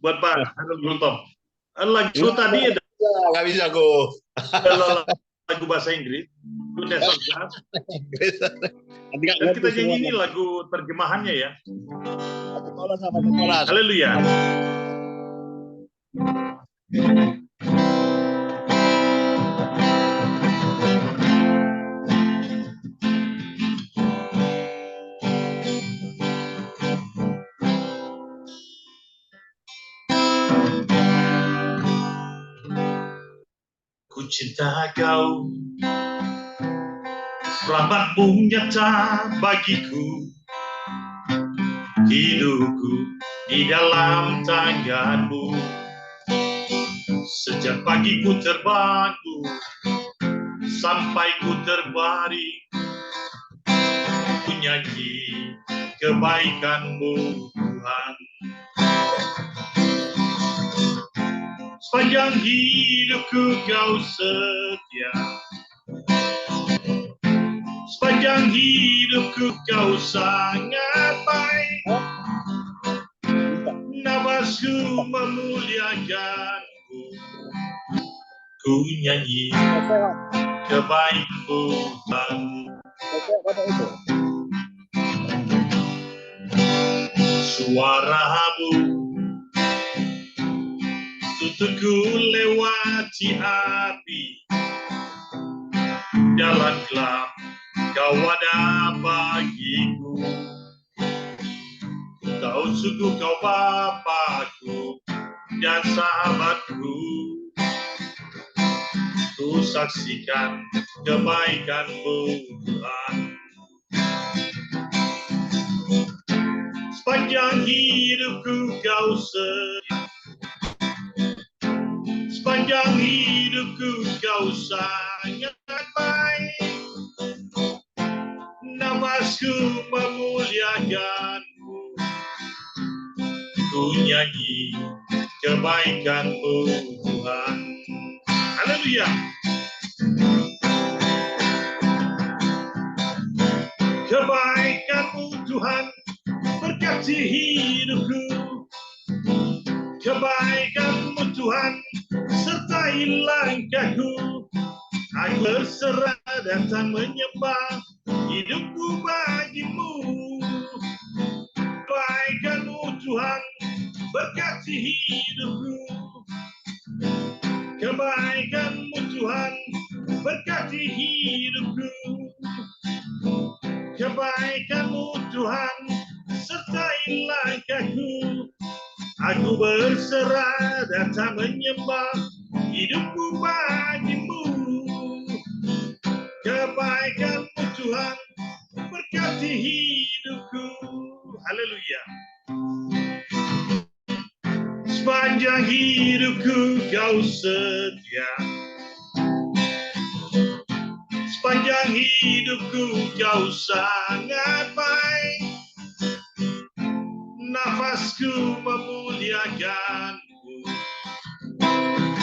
buat Pak Harus Gultom. Lagu tadi ada Nggak bisa go. lagu bahasa Inggris, Goodness of God. Dan kita nyanyi ini lagu terjemahannya ya. Nikolas sama Nikolas. Haleluya. ku cinta kau, rahmatmu nyata bagiku, hidupku di dalam tanganmu. Sejak pagi ku terbangun sampai ku terbaring, ku nyanyi kebaikanmu Tuhan. Sepanjang hidupku kau setia, sepanjang hidupku kau sangat baik. Nafasku memuliakanmu, ku nyanyi kebaikanmu Tuhan. Suaramu tuntunku lewati api, jalan gelap kau ada bagiku. Kau sungguh kau Bapakku dan sahabatku. Ku saksikan kebaikanmu Tuhan. Sepanjang hidupku kau setia, sepanjang hidupku kau sangat baik. Nafasku memuliakanmu, ku nyanyi kebaikanmu Tuhan. Haleluya. Kebaikanmu Tuhan berkati hidupku, kebaikanmu Tuhan sertai langkahku. Aku berserah datang menyembah, hidupku bagimu. Kebaikanmu Tuhan berkati hidupku, kebaikanmu Tuhan berkati hidupku, kebaikanmu Tuhan sertai langkahku. Aku berserah datang menyembah, hidupku bagimu. Kebaikanmu Tuhan berkati hidupku. Haleluya. Sepanjang hidupku kau setia, sepanjang hidupku kau sangat baik. Nafasku memuliakanmu,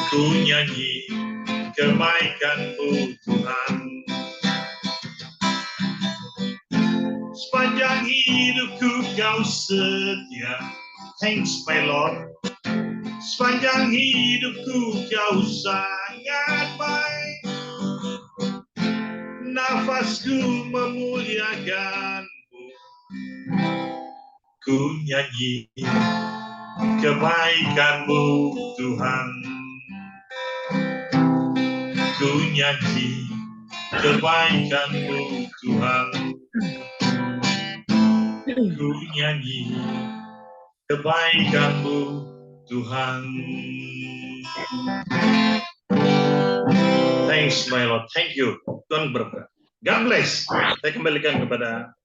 ku nyanyi kebaikanmu Tuhan. Sepanjang hidupku kau setia. Thanks my Lord. Sepanjang hidupku kau sangat baik. Nafasku memuliakanmu, ku nyanyi kebaikanmu Tuhan. Ku nyanyi kebaikanmu Tuhan. Ku nyanyi kebaikanmu Tuhan. Thanks my Lord. Thank you. Tuhan berkati. God bless. Saya kembalikan kepada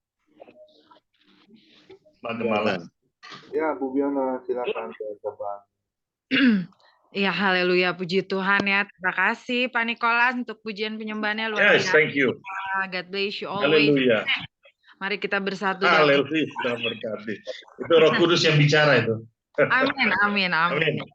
Mbak Gemala. Ya, Bu Biona, silakan saya ucapkan. Ya, haleluya, puji Tuhan ya. Terima kasih Pak Nikolas untuk pujian penyembahannya luar Yes, biasa. thank you. God bless you always. Haleluya. Mari kita bersatu. dalam- Haleluya. Tuhan berkati. Itu Roh Kudus yang bicara itu. Amin, amin, amin. Amin.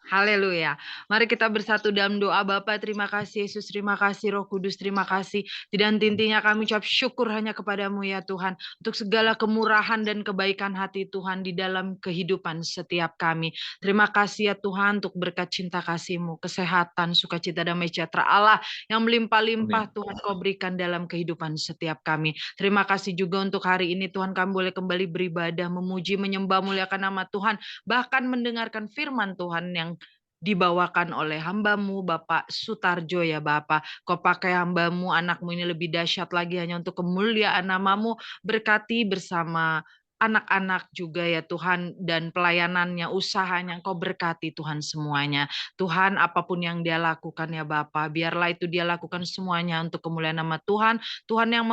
Haleluya. Mari kita bersatu dalam doa. Bapa, terima kasih Yesus, terima kasih Roh Kudus, terima kasih. Tidak henti-hentinya kami ucap syukur hanya kepadamu ya Tuhan, untuk segala kemurahan dan kebaikan hati Tuhan di dalam kehidupan setiap kami. Terima kasih ya Tuhan untuk berkat cinta kasih-Mu, kesehatan, sukacita, damai sejahtera Allah yang melimpah-limpah Tuhan Kau berikan dalam kehidupan setiap kami. Terima kasih juga untuk hari ini Tuhan kami boleh kembali beribadah, memuji, menyembah, muliakan nama Tuhan, bahkan mendengarkan firman Tuhan yang dibawakan oleh hamba-Mu Bapak Sutarjo ya Bapak. Kau pakai hamba-Mu, anak-Mu ini lebih dahsyat lagi hanya untuk kemuliaan nama-Mu. Berkati bersama anak-anak juga ya Tuhan, dan pelayanannya, usahanya, Engkau berkati Tuhan semuanya. Tuhan, apapun yang dia lakukan ya Bapa, biarlah itu dia lakukan semuanya untuk kemuliaan nama Tuhan. Tuhan yang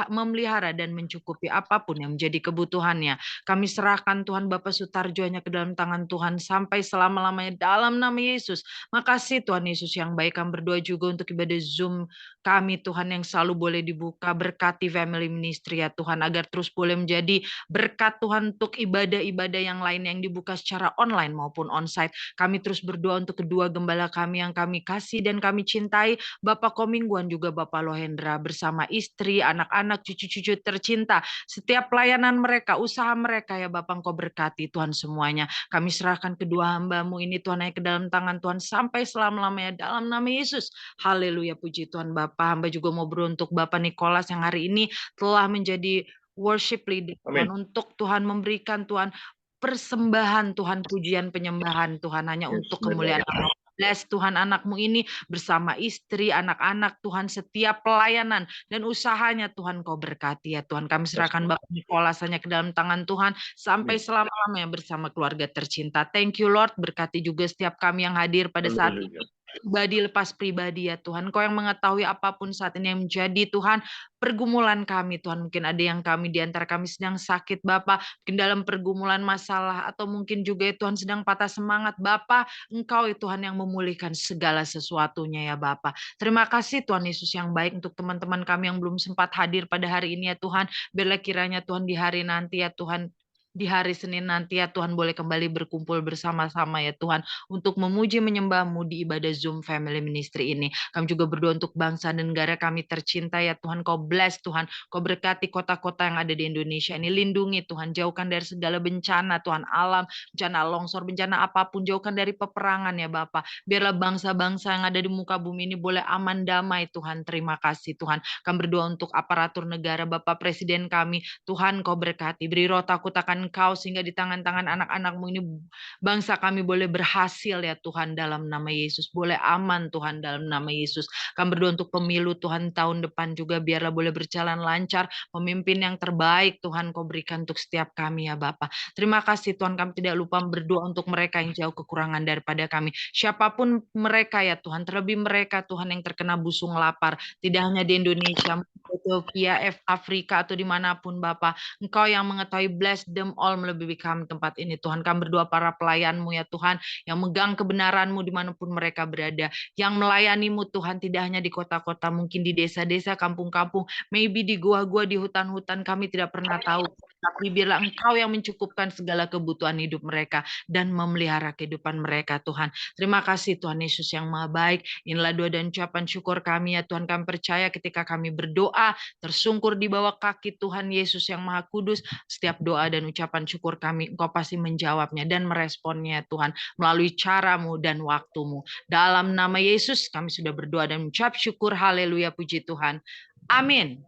memelihara dan mencukupi apapun yang menjadi kebutuhannya. Kami serahkan Tuhan Bapak Sutarjo hanya ke dalam tangan Tuhan sampai selama-lamanya dalam nama Yesus. Makasih Tuhan Yesus yang baik. Kami berdoa juga untuk ibadah Zoom kami Tuhan yang selalu boleh dibuka. Berkati family ministry ya Tuhan, agar terus boleh menjadi berkat Tuhan untuk ibadah-ibadah yang lain yang dibuka secara online maupun onsite. Kami terus berdoa untuk kedua gembala kami yang kami kasih dan kami cintai, Bapak Komingguan juga Bapak Lohendra bersama istri, anak-anak, cucu-cucu tercinta. Setiap pelayanan mereka, usaha mereka ya Bapak, Engkau berkati Tuhan semuanya. Kami serahkan kedua hamba-Mu ini Tuhan hanya ke dalam tangan Tuhan sampai selama-lamanya dalam nama Yesus. Haleluya, puji Tuhan Bapak. Hamba juga mau beruntuk Bapak Nikolas yang hari ini telah menjadi worship leader Tuhan, untuk Tuhan memberikan Tuhan persembahan Tuhan, pujian penyembahan Tuhan hanya untuk kemuliaan nama. Bless Tuhan anakmu ini bersama istri, anak-anak Tuhan, setiap pelayanan dan usahanya Tuhan Kau berkati ya Tuhan. Kami serahkan Bapak Nikolas hanya ke dalam tangan Tuhan sampai selama-lamanya bersama keluarga tercinta. Thank you Lord, berkati juga setiap kami yang hadir pada saat ini. Pribadi lepas pribadi ya Tuhan. Kau yang mengetahui apapun saat ini yang menjadi Tuhan pergumulan kami Tuhan. Mungkin ada yang kami di antara kami sedang sakit Bapa, mungkin dalam pergumulan masalah, atau mungkin juga ya Tuhan sedang patah semangat Bapa. Engkau ya Tuhan yang memulihkan segala sesuatunya ya Bapa. Terima kasih Tuhan Yesus yang baik untuk teman-teman kami yang belum sempat hadir pada hari ini ya Tuhan. Biarlah kiranya Tuhan di hari nanti ya Tuhan, di hari Senin nanti ya Tuhan boleh kembali berkumpul bersama-sama ya Tuhan untuk memuji menyembah-Mu di ibadah Zoom Family Ministry ini. Kami juga berdoa untuk bangsa dan negara kami tercinta ya Tuhan. Kau bless Tuhan, Kau berkati kota-kota yang ada di Indonesia ini. Lindungi Tuhan, jauhkan dari segala bencana Tuhan, alam, bencana longsor, bencana apapun, jauhkan dari peperangan ya Bapa. Biarlah bangsa-bangsa yang ada di muka bumi ini boleh aman damai Tuhan. Terima kasih Tuhan. Kami berdoa untuk aparatur negara, Bapak Presiden kami, Tuhan Kau berkati, beri roh takut akan Engkau sehingga di tangan-tangan anak-anak-Mu ini bangsa kami boleh berhasil ya Tuhan dalam nama Yesus, boleh aman Tuhan dalam nama Yesus. Kami berdoa untuk pemilu Tuhan tahun depan juga biarlah boleh berjalan lancar, pemimpin yang terbaik Tuhan Kau berikan untuk setiap kami ya Bapa. Terima kasih Tuhan, kami tidak lupa berdoa untuk mereka yang jauh kekurangan daripada kami. Siapapun mereka ya Tuhan, terlebih mereka Tuhan yang terkena busung lapar, tidak hanya di Indonesia, Ethiopia, Afrika atau dimanapun Bapa. Engkau yang mengetahui, bless them all melebihi kami tempat ini Tuhan. Kami berdoa para pelayan-Mu ya Tuhan, yang megang kebenaran-Mu dimanapun mereka berada, yang melayani-Mu Tuhan, tidak hanya di kota-kota, mungkin di desa-desa, kampung-kampung, maybe di gua-gua, di hutan-hutan, kami tidak pernah tahu. Tapi biarlah Engkau yang mencukupkan segala kebutuhan hidup mereka dan memelihara kehidupan mereka Tuhan. Terima kasih Tuhan Yesus yang Maha Baik. Inilah doa dan ucapan syukur kami ya Tuhan. Kami percaya ketika kami berdoa, tersungkur di bawah kaki Tuhan Yesus yang Maha Kudus, setiap doa dan ucapan syukur kami, Engkau pasti menjawabnya dan meresponnya Tuhan, melalui cara-Mu dan waktu-Mu. Dalam nama Yesus kami sudah berdoa dan mengucap syukur. Haleluya, puji Tuhan. Amin.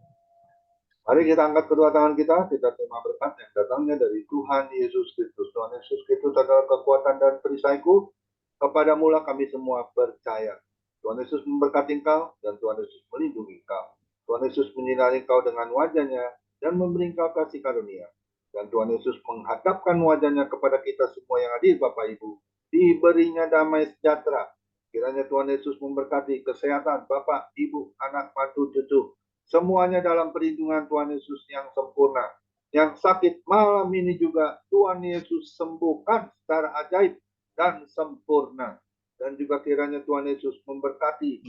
Mari kita angkat kedua tangan kita terima berkat yang datangnya dari Tuhan Yesus Kristus. Tuhan Yesus Kristus adalah kekuatan dan perisaiku. Kepada mula kami semua percaya. Tuhan Yesus memberkati engkau dan Tuhan Yesus melindungi engkau. Tuhan Yesus menyinari engkau dengan wajahnya dan memberi engkau kasih karunia. Dan Tuhan Yesus menghadapkan wajahnya kepada kita semua yang hadir Bapak Ibu. Diberinya damai sejahtera. Kiranya Tuhan Yesus memberkati kesehatan Bapak, Ibu, anak, mantu, cucu. Semuanya dalam perlindungan Tuhan Yesus yang sempurna. Yang sakit malam ini juga Tuhan Yesus sembuhkan secara ajaib dan sempurna. Dan juga kiranya Tuhan Yesus memberkati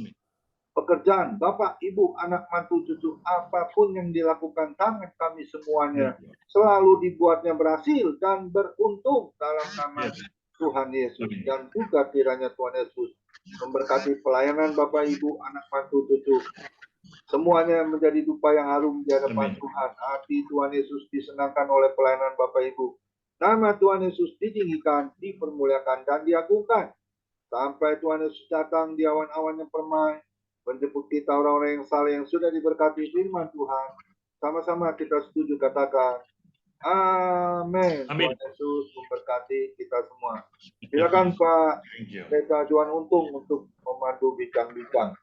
pekerjaan Bapak, Ibu, anak, mantu, cucu, apapun yang dilakukan tangan kami semuanya selalu dibuatnya berhasil dan beruntung dalam nama Tuhan Yesus. Dan juga kiranya Tuhan Yesus memberkati pelayanan Bapak, Ibu, anak, mantu, cucu. Semuanya menjadi dupa yang harum di hadapan Tuhan. Hati Tuhan Yesus disenangkan oleh pelayanan Bapak Ibu. Nama Tuhan Yesus ditinggikan, dipermuliakan, dan diagungkan. Sampai Tuhan Yesus datang di awan-awan yang permai, menjemput kita orang-orang yang saleh yang sudah diberkati firman Tuhan. Sama-sama kita setuju katakan, amin. Tuhan Yesus memberkati kita semua. Silakan Pak Pendeta Johan Untung untuk memandu bincang-bincang.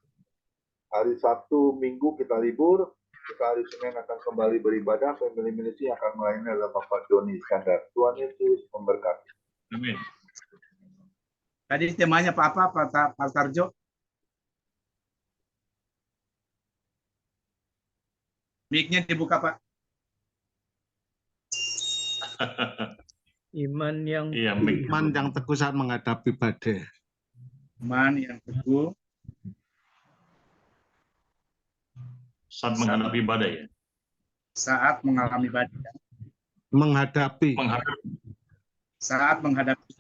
Hari Sabtu, Minggu kita libur. kita hari Senin akan kembali beribadah. Family Ministry akan melayani adalah Bapak Doni Iskandar. Tuhan Yesus memberkati. Amin. Tadi temanya apa, Pak Tarjo? Mic-nya dibuka, Pak. Iman yang Iya, Mik. Iman yang teguh saat menghadapi badai. Iman yang teguh Saat menghadapi badai ya. saat mengalami badai. Menghadapi. Saat menghadapi.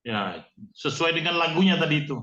Ya, sesuai dengan lagunya tadi itu.